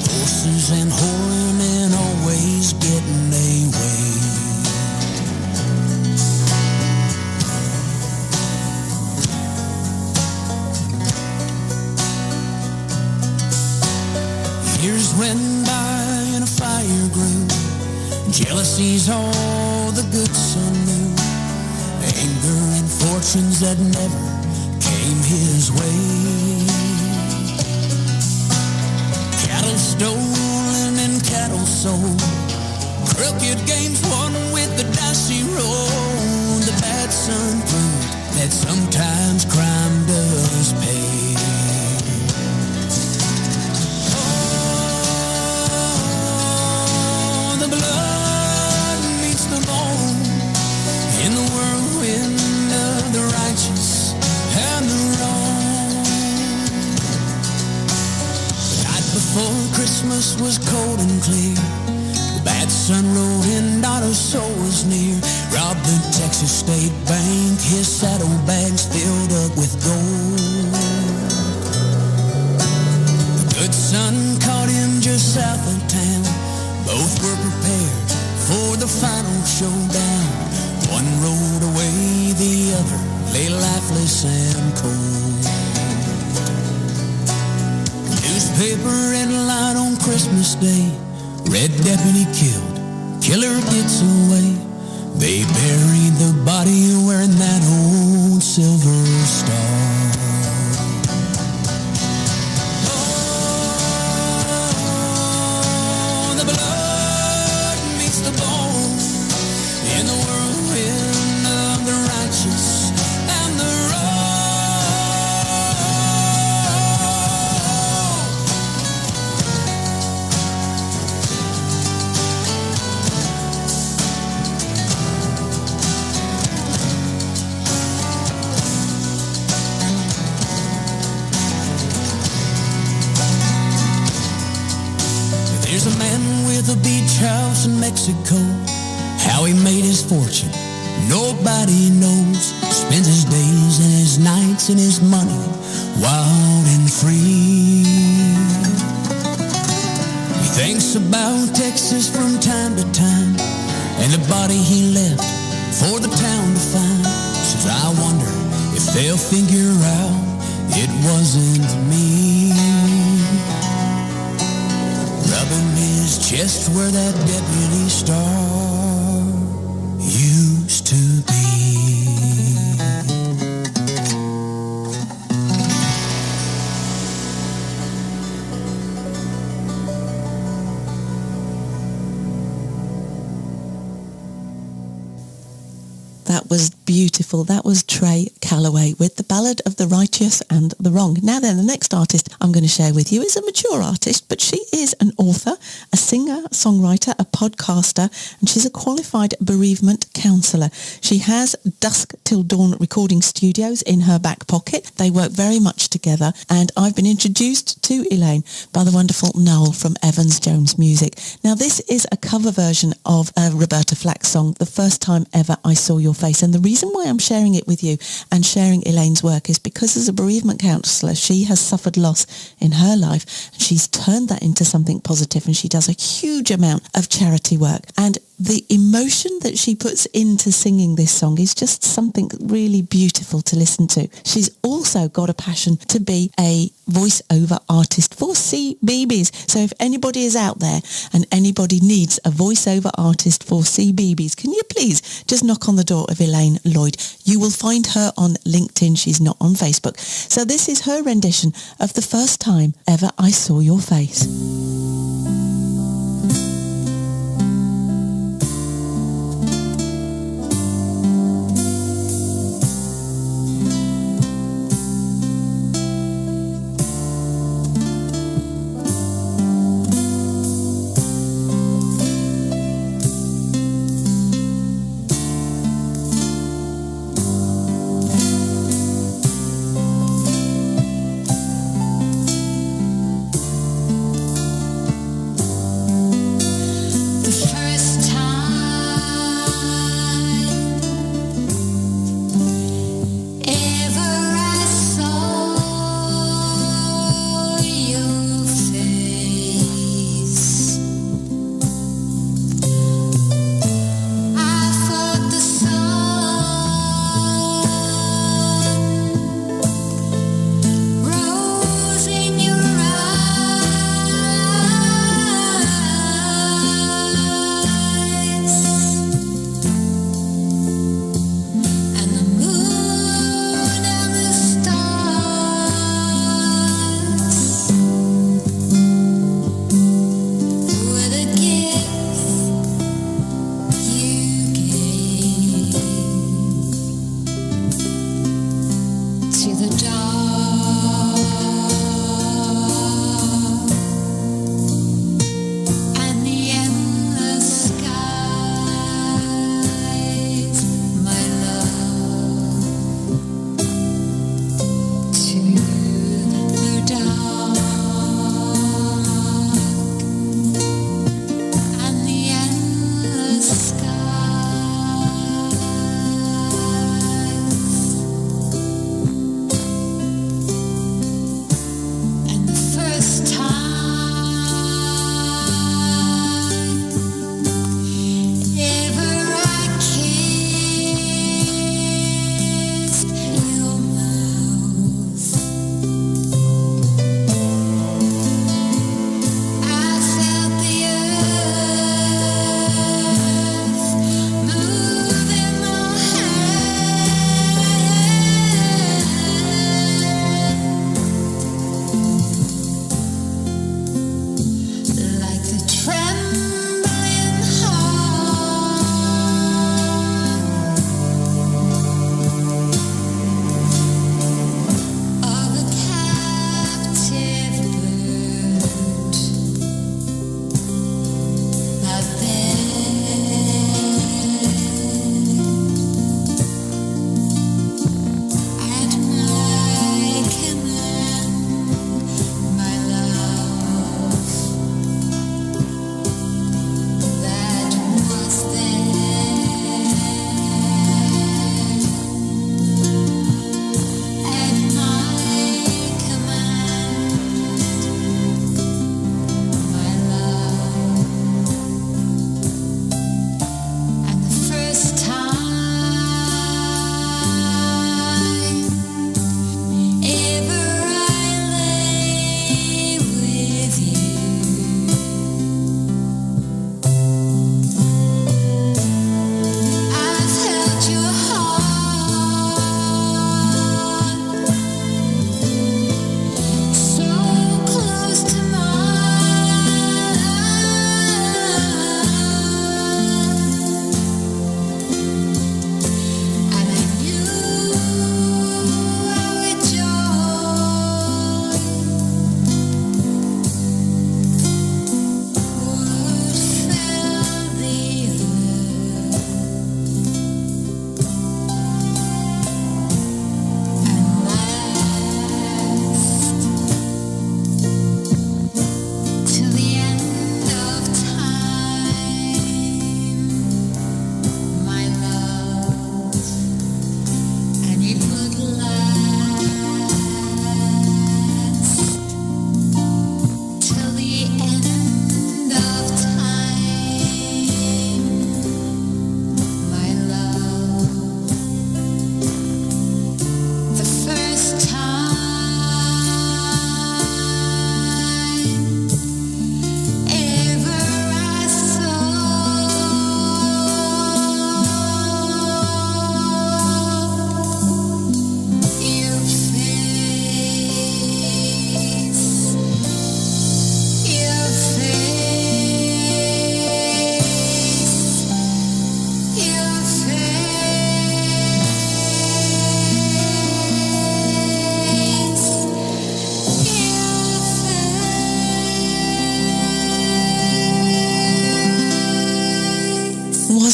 Horses and whoring and always getting their way. Years went by and a fire grew. Jealousy's all the good son knew. Anger and fortunes that never came his way. Cattle stolen and cattle sold. Crooked games won with the dicey roll. The bad son proved that sometimes crime does pay. The blood meets the bone in the whirlwind of the righteous and the wrong. The night before Christmas was cold and clear. The Bad sun rolling, daughter soul was near. Robbed the Texas State Bank, his saddlebags filled up with gold. The good sun caught him just south of town. Both were prepared for the final showdown. One rode away, the other lay lifeless and cold. Newspaper headline on Christmas Day: Red deputy killed, killer gets away. They buried the body wearing that old silver star. Oh, the blood meets the bone in the whirlwind of the righteous and the wrong. There's a man with a beach house in Mexico. How he made his fortune, nobody knows. Spends his days and his nights and his money wild and free. He thinks about Texas from time to time, and the body he left for the town to find. Says, I wonder if they'll figure out it wasn't me. Rubbing his chest where that deputy star used to be. That was beautiful. That was Trey Calloway with the Ballad of the Righteous and the Wrong. Now then, the next artist I'm going to share with you is a mature artist, but she is an author, a singer, songwriter, a podcaster, and she's a qualified bereavement counsellor. She has Dusk Till Dawn recording studios in her back pocket. They work very much together, and I've been introduced to Elaine by the wonderful Noel from Evans Jones Music. Now, this is a cover version of a Roberta Flack song, The First Time Ever I Saw Your Face. And the reason why I'm sharing it with you and sharing Elaine's work is because as a bereavement counsellor, she has suffered loss in her life, and she's turned that into something positive, and she does a huge amount of charity work. And the emotion that she puts into singing this song is just something really beautiful to listen to. She's also got a passion to be a voice-over artist for CBeebies. So if anybody is out there and anybody needs a voice-over artist for CBeebies, can you please just knock on the door of Elaine Lloyd? You will find her on LinkedIn. She's not on Facebook. So this is her rendition of The First Time Ever I Saw Your Face.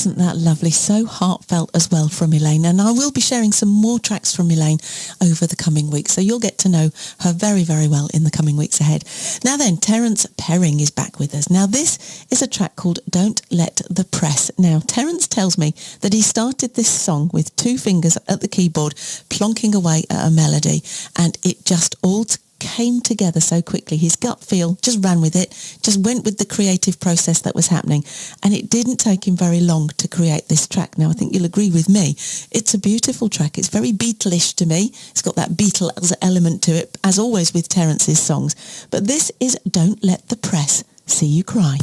Wasn't that lovely? So heartfelt as well from Elaine. And I will be sharing some more tracks from Elaine over the coming weeks. So you'll get to know her very, very well in the coming weeks ahead. Now then, Terence Perring is back with us. Now this is a track called Don't Let the Press. Now Terence tells me that he started this song with 2 fingers at the keyboard, plonking away at a melody, and it just all came together so quickly. His gut feel just ran with it, just went with the creative process that was happening, and it didn't take him very long to create this track. Now I think you'll agree with me, it's a beautiful track. It's very Beatlish to me. It's got that Beatles element to it, as always with Terence's songs. But this is Don't Let the Press See You Cry.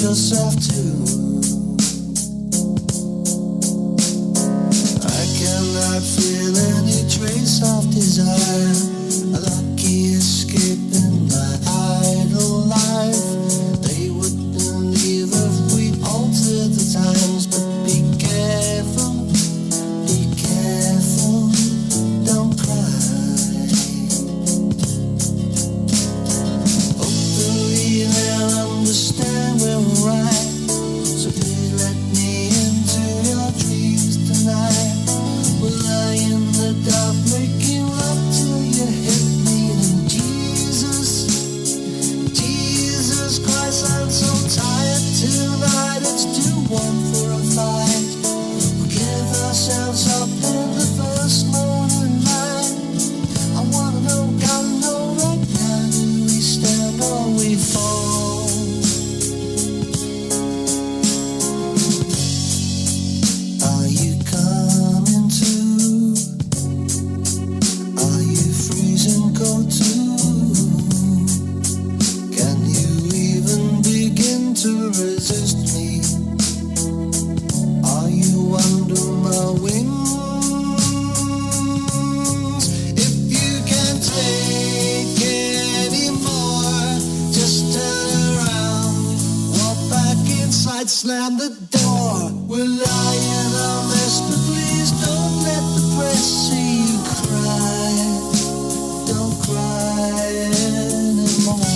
yourself too. I cannot feel any trace of desire, a lucky escape in my idle life. They would believe if we altered the times, but be careful, don't cry. Hopefully they'll understand we're right, so please let me into your dreams tonight. We'll lie in the dark making love till you hit me. And Jesus Christ, I'm so tired tonight. It's too warm for a fight. We'll give ourselves up in the first morning light. I wanna know, gotta know right now, do we stand or we fall? Are you coming too? Are you freezing cold too? Can you even begin to resist me? Are you under my wings? If you can't take any more, just turn around, walk back inside, slam the door. We're lying a mess, but please don't let the press see you cry. Don't cry anymore.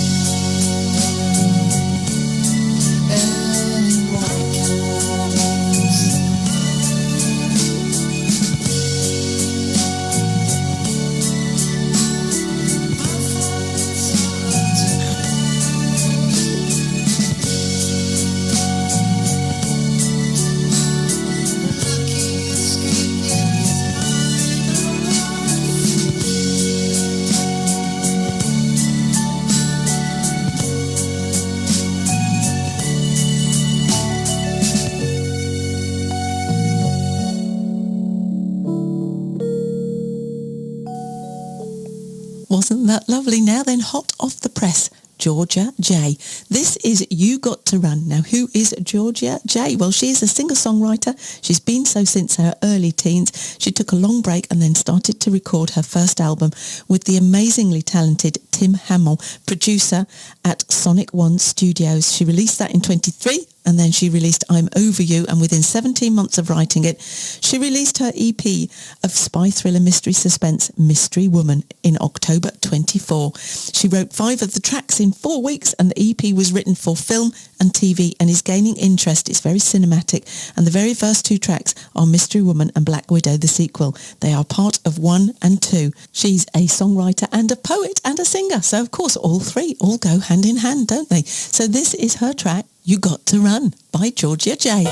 Wasn't that lovely? Now then, hot off the press, Georgia J. This is You Got to Run. Now, who is Georgia J? Well, she is a singer-songwriter. She's been so since her early teens. She took a long break and then started to record her first album with the amazingly talented Tim Hamill, producer at Sonic One Studios. She released that in 23. and then she released I'm Over You, and within 17 months of writing it, she released her EP of spy thriller mystery suspense Mystery Woman in October 24. She wrote 5 of the tracks in 4 weeks, and the EP was written for film and TV and is gaining interest. It's very cinematic, and the very first 2 tracks are Mystery Woman and Black Widow, the sequel. They are part of 1 and 2. She's a songwriter and a poet and a singer, so of course all 3 all go hand in hand, don't they? So this is her track, You Got to Run, by Georgia J.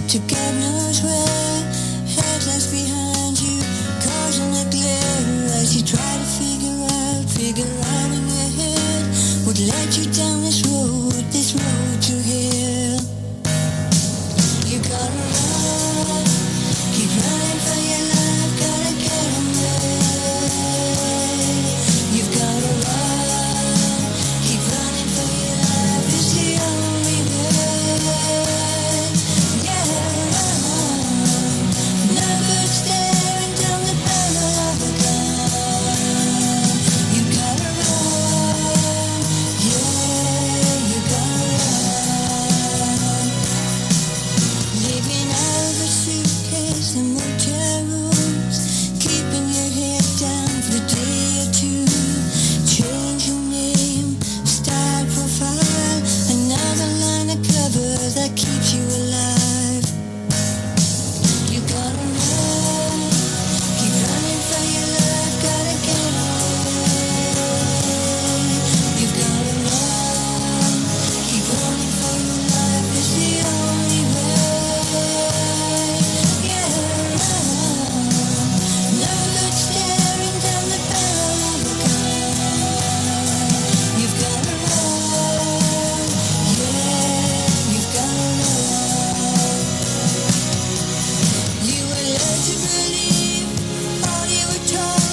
To God knows where, headlights behind you, causing a glare as you try to figure out in your head what led you down this road to hell. You gotta run, keep running for your life, gotta get away. You've gotta run, keep running for your life, it's the only way. That keeps you alive. You gotta run, keep running for your life, gotta get away. You gotta run, keep running for your life, it's the only way. Yeah, run. No good staring down the barrel of a gun. You've gotta run, yeah. You were led to believe all you were told.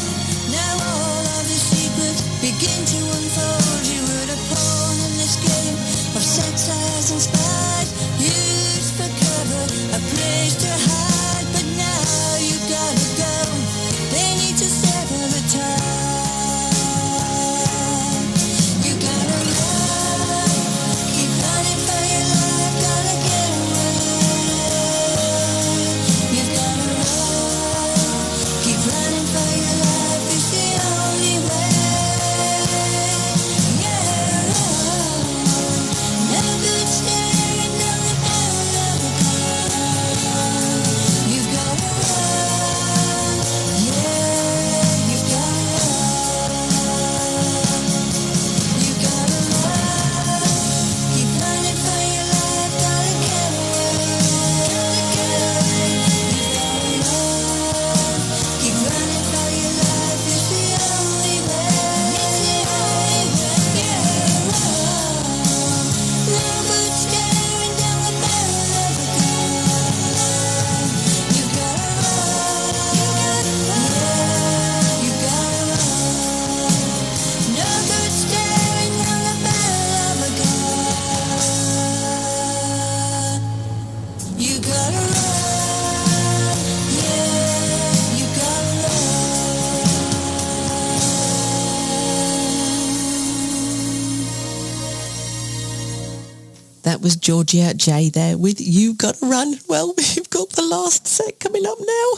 Now all of the secrets begin to unfold. You were a pawn in this game of sex, lies and spies, used for cover, a place to hide. But now you gotta go. They need to sever the tie. You gotta run, keep running for your life, gotta get away. You've gotta run, keep running for your life, it's the only way. Yeah, run. No good staring down the barrel of a gun. You've gotta run, yeah, you've gotta run. You gotta run, keep running for your life, gotta get away, gotta get away. You gotta run, keep running for your life, it's the only way, it's the only way. Yeah, run. No good staring down the barrel of a gun. You gotta run, yeah, you gotta run. No good staring down the barrel of a gun. You gotta run, yeah, you gotta run. That was Georgia J there with You Gotta Run. Well, we've got the last set coming up now,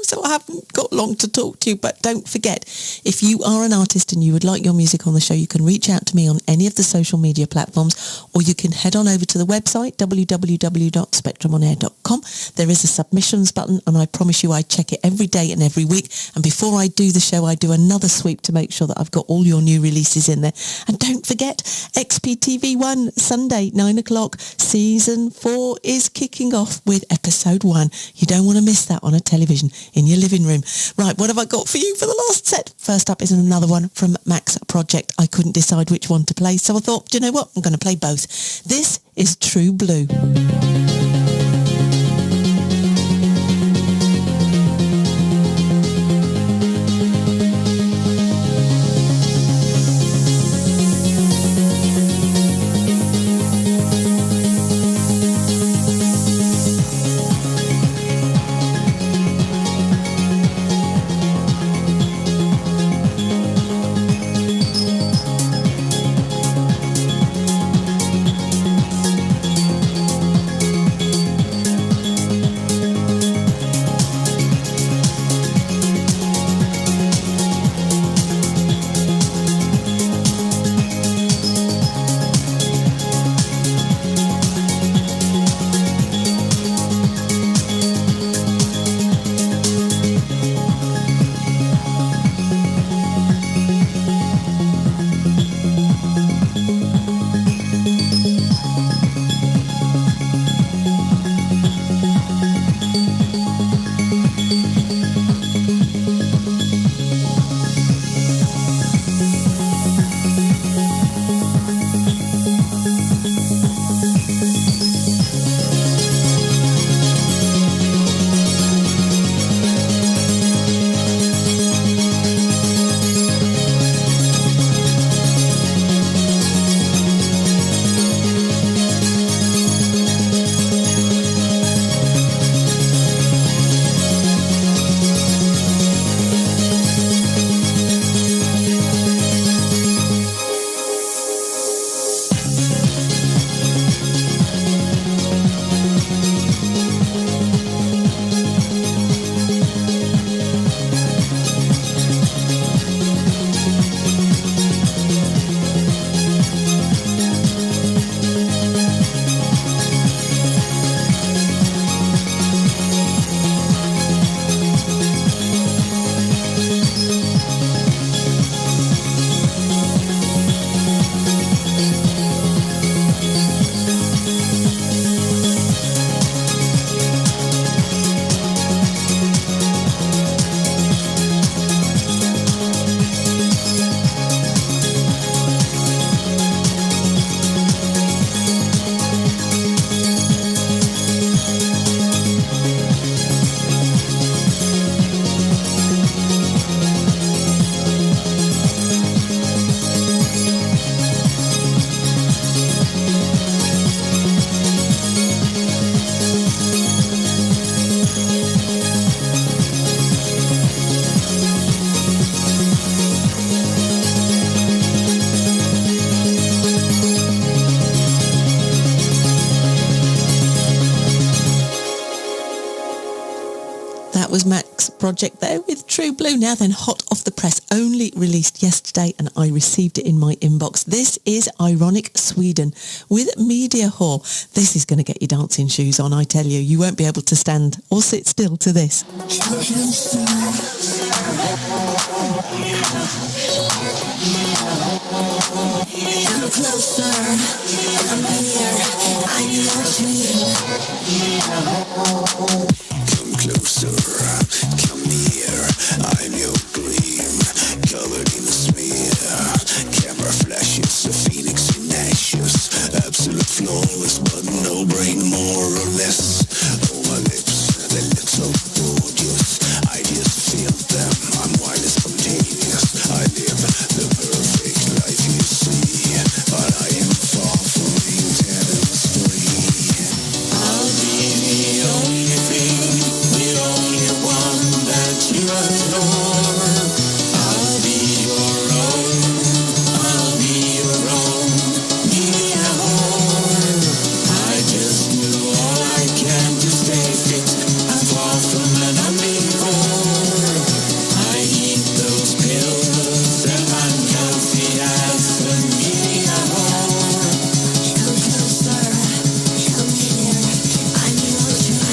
so I haven't got long to talk to you, but don't forget, if you are an artist and you would like your music on the show, you can reach out to me on any of the social media platforms, or you can head on over to the website, www.spectrumonair.com. There is a submissions button, and I promise you I check it every day and every week, and before I do the show, I do another sweep to make sure that I've got all your new releases in there. And don't forget, XPTV1, Sunday, 9 o'clock, Season 4 is kicking off with Episode 1. You don't want to miss that on a television in your living room. Right, what have I got for you for the last set? First up is another one from Max Project. I couldn't decide which one to play, so I thought, do you know what? I'm going to play both. This is True Blue. was Mac's project there with True Blue. Now then, hot off the press, only released yesterday and I received it in my inbox. This is Ironic Sweden with Media Whore. This is going to get your dancing shoes on, I tell you. You won't be able to stand or sit still to this. Come closer, I'm here, I'm your dream. Come closer, come near, I'm your dream. Covered in a smear, camera flashes, a phoenix in ashes. Absolute flawless, but no brain, more or less. Oh, my lips, they look so gorgeous. I just feel them, I'm wild and spontaneous. I live the perfect life you see, but I am far from being tennis-free. I'll be the only thing, the only one that you adore. I'll be your own, I'll be your own, media whore. I just do all I can to stay fit, I'm far from an omnivore. I eat those pills and I'm healthy as a media whore. Come closer, come here, I'm your dream.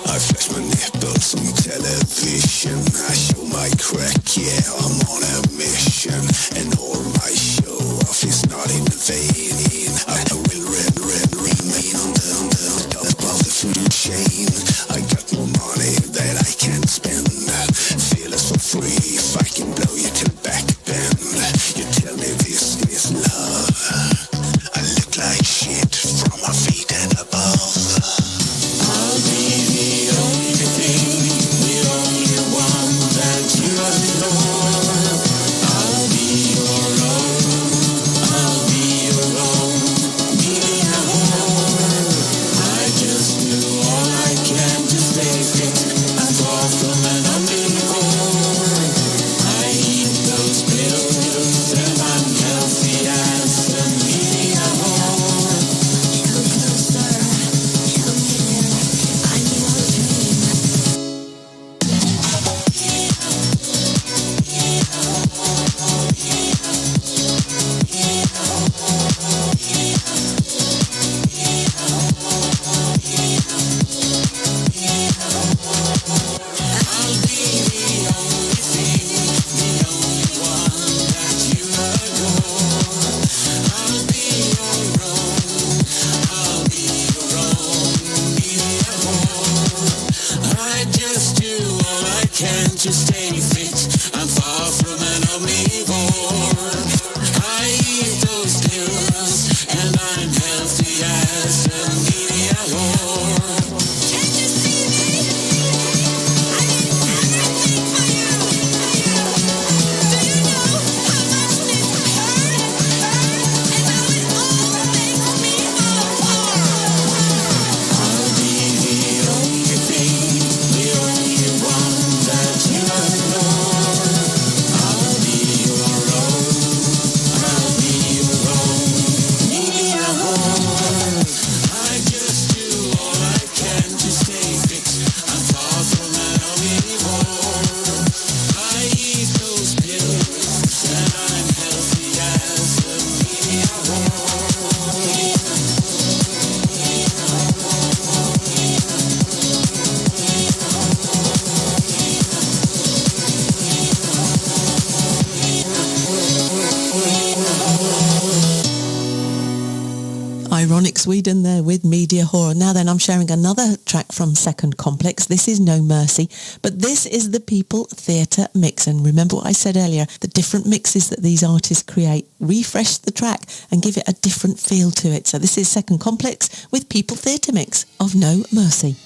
I flash my nipples on television. I show my crack, yeah, I'm on a mission. And all my show off is not in vain. I will remain on the top of the food chain. I got more money that I can't spend. Feel it for free if I can blow you till back bend. You tell me this is love. I look like shit from my feet and above. I'll be the only thing, the only one that you adore. I'll be your own, I'll be your own, media whore. I just do all I can to stay fit, I'm far from an omnivore. I eat those pills and I'm healthy as a media whore. Come closer, come here, I'm your dream. I'll be the only thing, the only one that you adore. I'll be your own, I'll be your own, media whore. I just do all I can to stay fit, I'm far from an omnivore. I eat those pills and I'm healthy as a media whore. Can you see me? I did everything for you. Do you know how much this hurt? And how it all makes me more. I'll be the only thing, the only one that you adore. I'll be your own, I'll be your own, media whore. I just do all I can to stay fit, I'm far from an omnivore. I eat those pills and I'm healthy as a media whore. Ironic Sweden there with Media Whore. Now then, I'm sharing another track from Second Complex. This is No Mercy, but this is the People Theatre mix. And remember what I said earlier, the different mixes that these artists create refresh the track and give it a different feel to it. So this is Second Complex with People Theatre mix of No Mercy.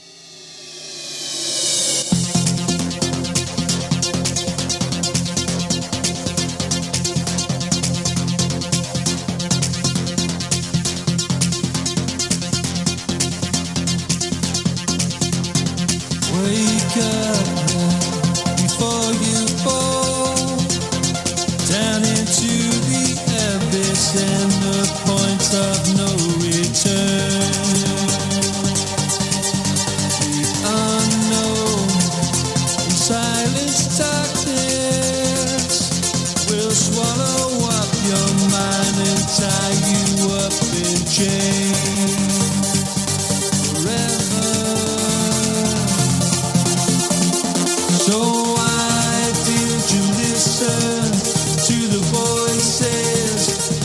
listen to the voices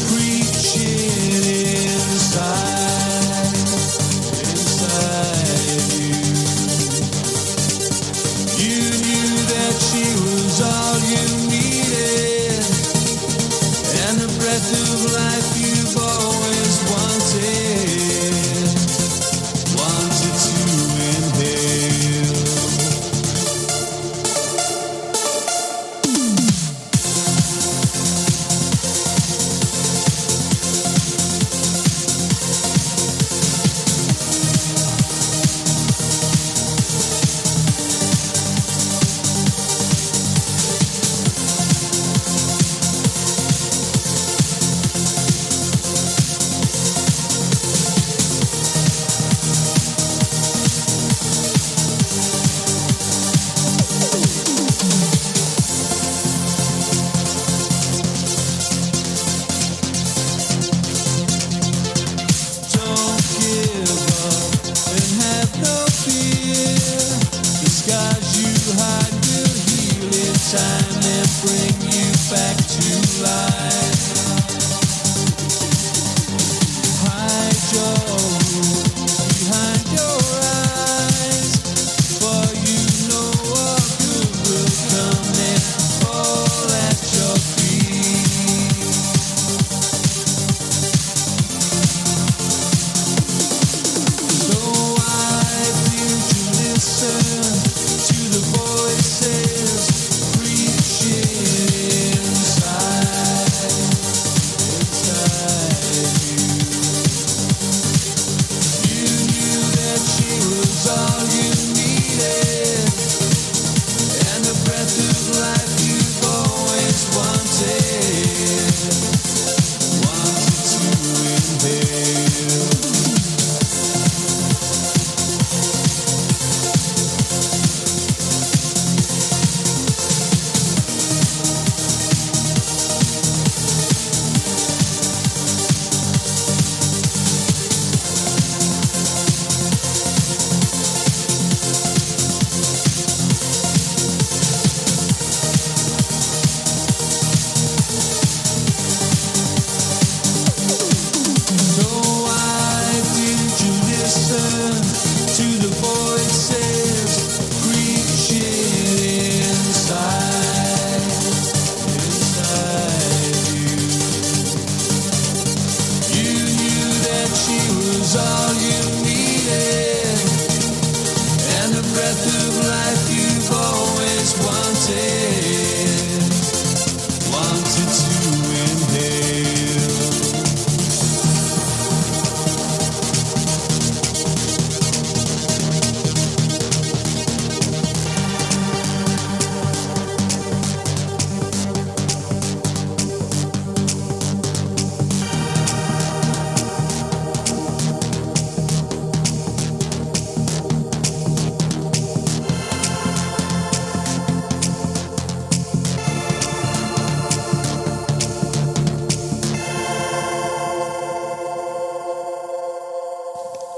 preaching inside you. You knew that she was all you needed, and the breath of life you've always wanted to inhale.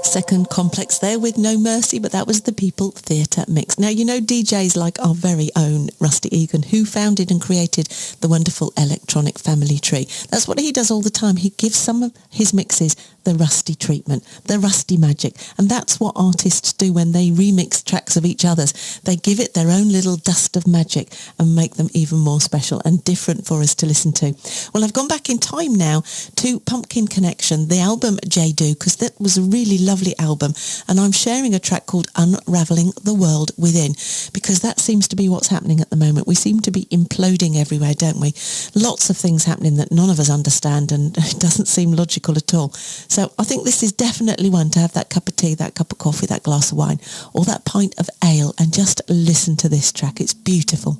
Second complex there with No Mercy, but that was the People Theatre mix. Now, you know DJs like our very own Rusty Egan, who founded and created the wonderful electronic family tree. That's what he does all the time. He gives some of his mixes the Rusty treatment, the Rusty magic. And that's what artists do when they remix tracks of each other's. They give it their own little dust of magic and make them even more special and different for us to listen to. Well, I've gone back in time now to Pumpkin Connection, the album J Do, because that was a really lovely album. And I'm sharing a track called Unraveling the World Within, because that seems to be what's happening at the moment. We seem to be imploding everywhere, don't we? Lots of things happening that none of us understand, and it doesn't seem logical at all. So I think this is definitely one to have that cup of tea, that cup of coffee, that glass of wine, or that pint of ale, and just listen to this track. It's beautiful.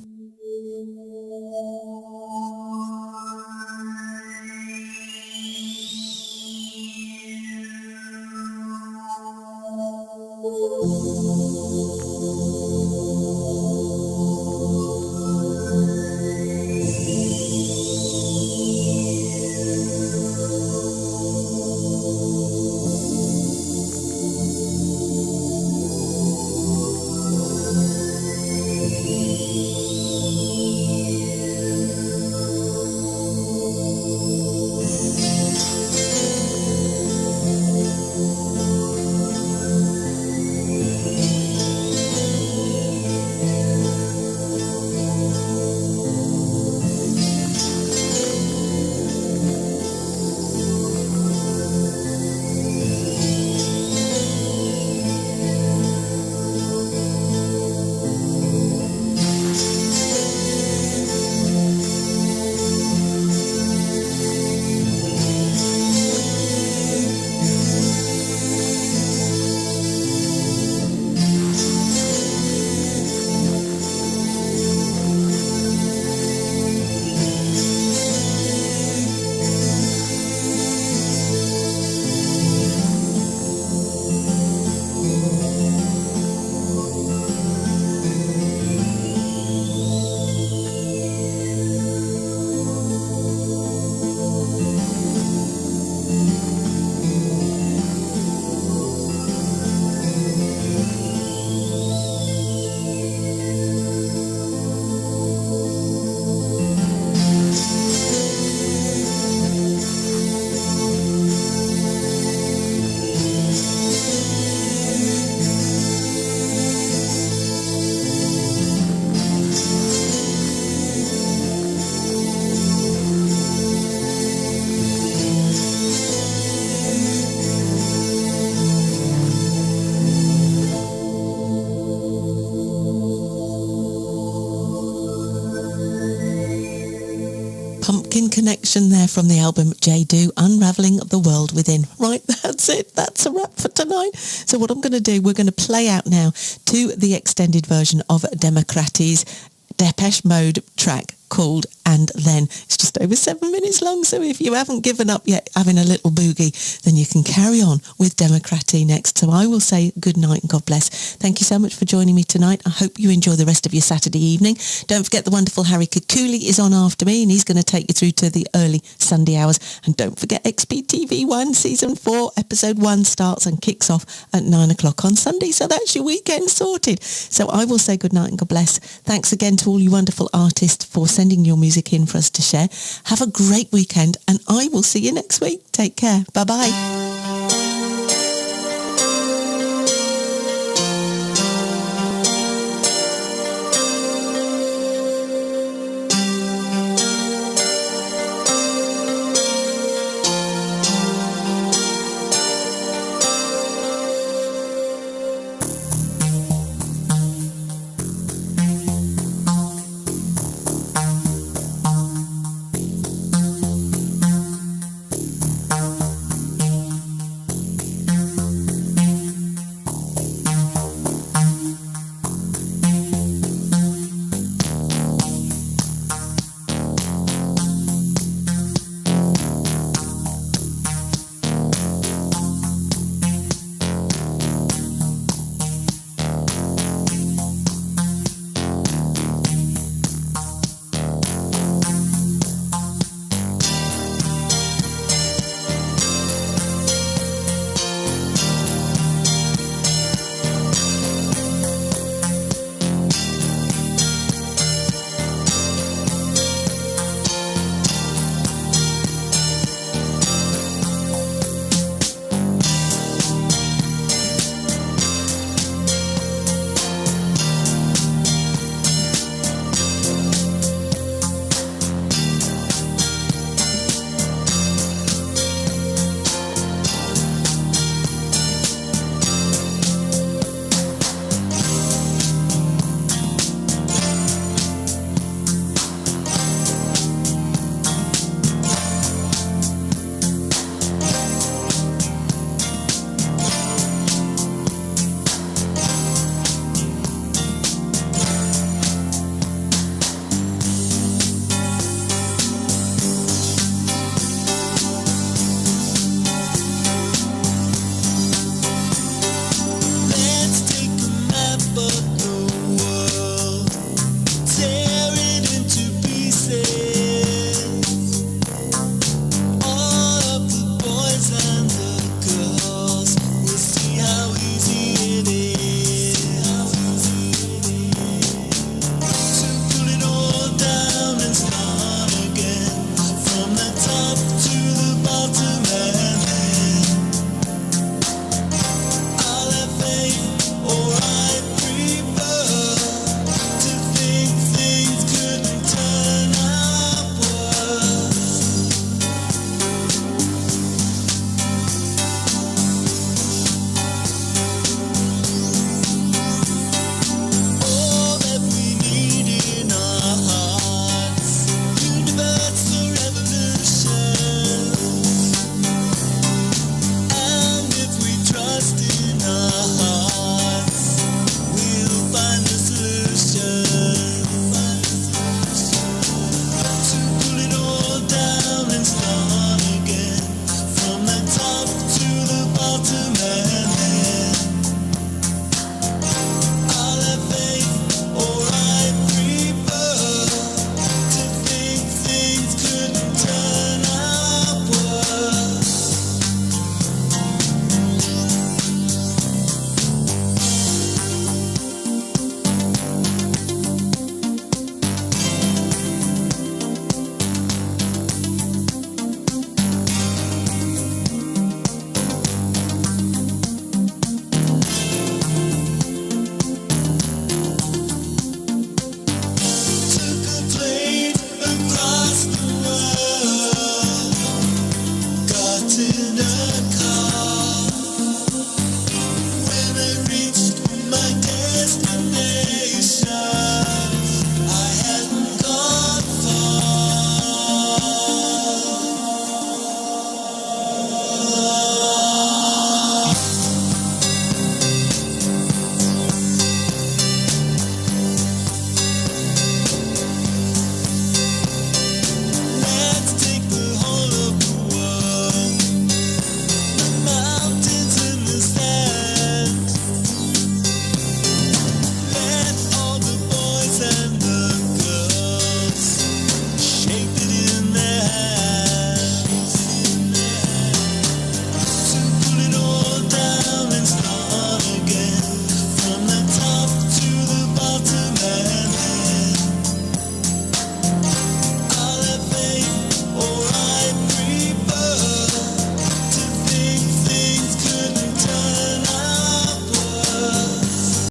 Pumpkin Connection there from the album J. Do, Unravelling the World Within. Right, that's it. That's a wrap for tonight. So what I'm going to do, we're going to play out now to the extended version of Democrates' Depeche Mode track called And Then. It's just over 7 minutes long, so if you haven't given up yet having a little boogie, then you can carry on with Democratie next. So I will say good night and God bless. Thank you so much for joining me tonight. I hope you enjoy the rest of your Saturday evening. Don't forget the wonderful Harry Kukuli is on after me, and he's going to take you through to the early Sunday hours. And don't forget XPTV1 Season 4 Episode 1 starts and kicks off at 9 o'clock on Sunday. So that's your weekend sorted. So I will say good night and God bless. Thanks again to all you wonderful artists for sending your music in for us to share. Have a great weekend, and I will see you next week. Take care. Bye-bye.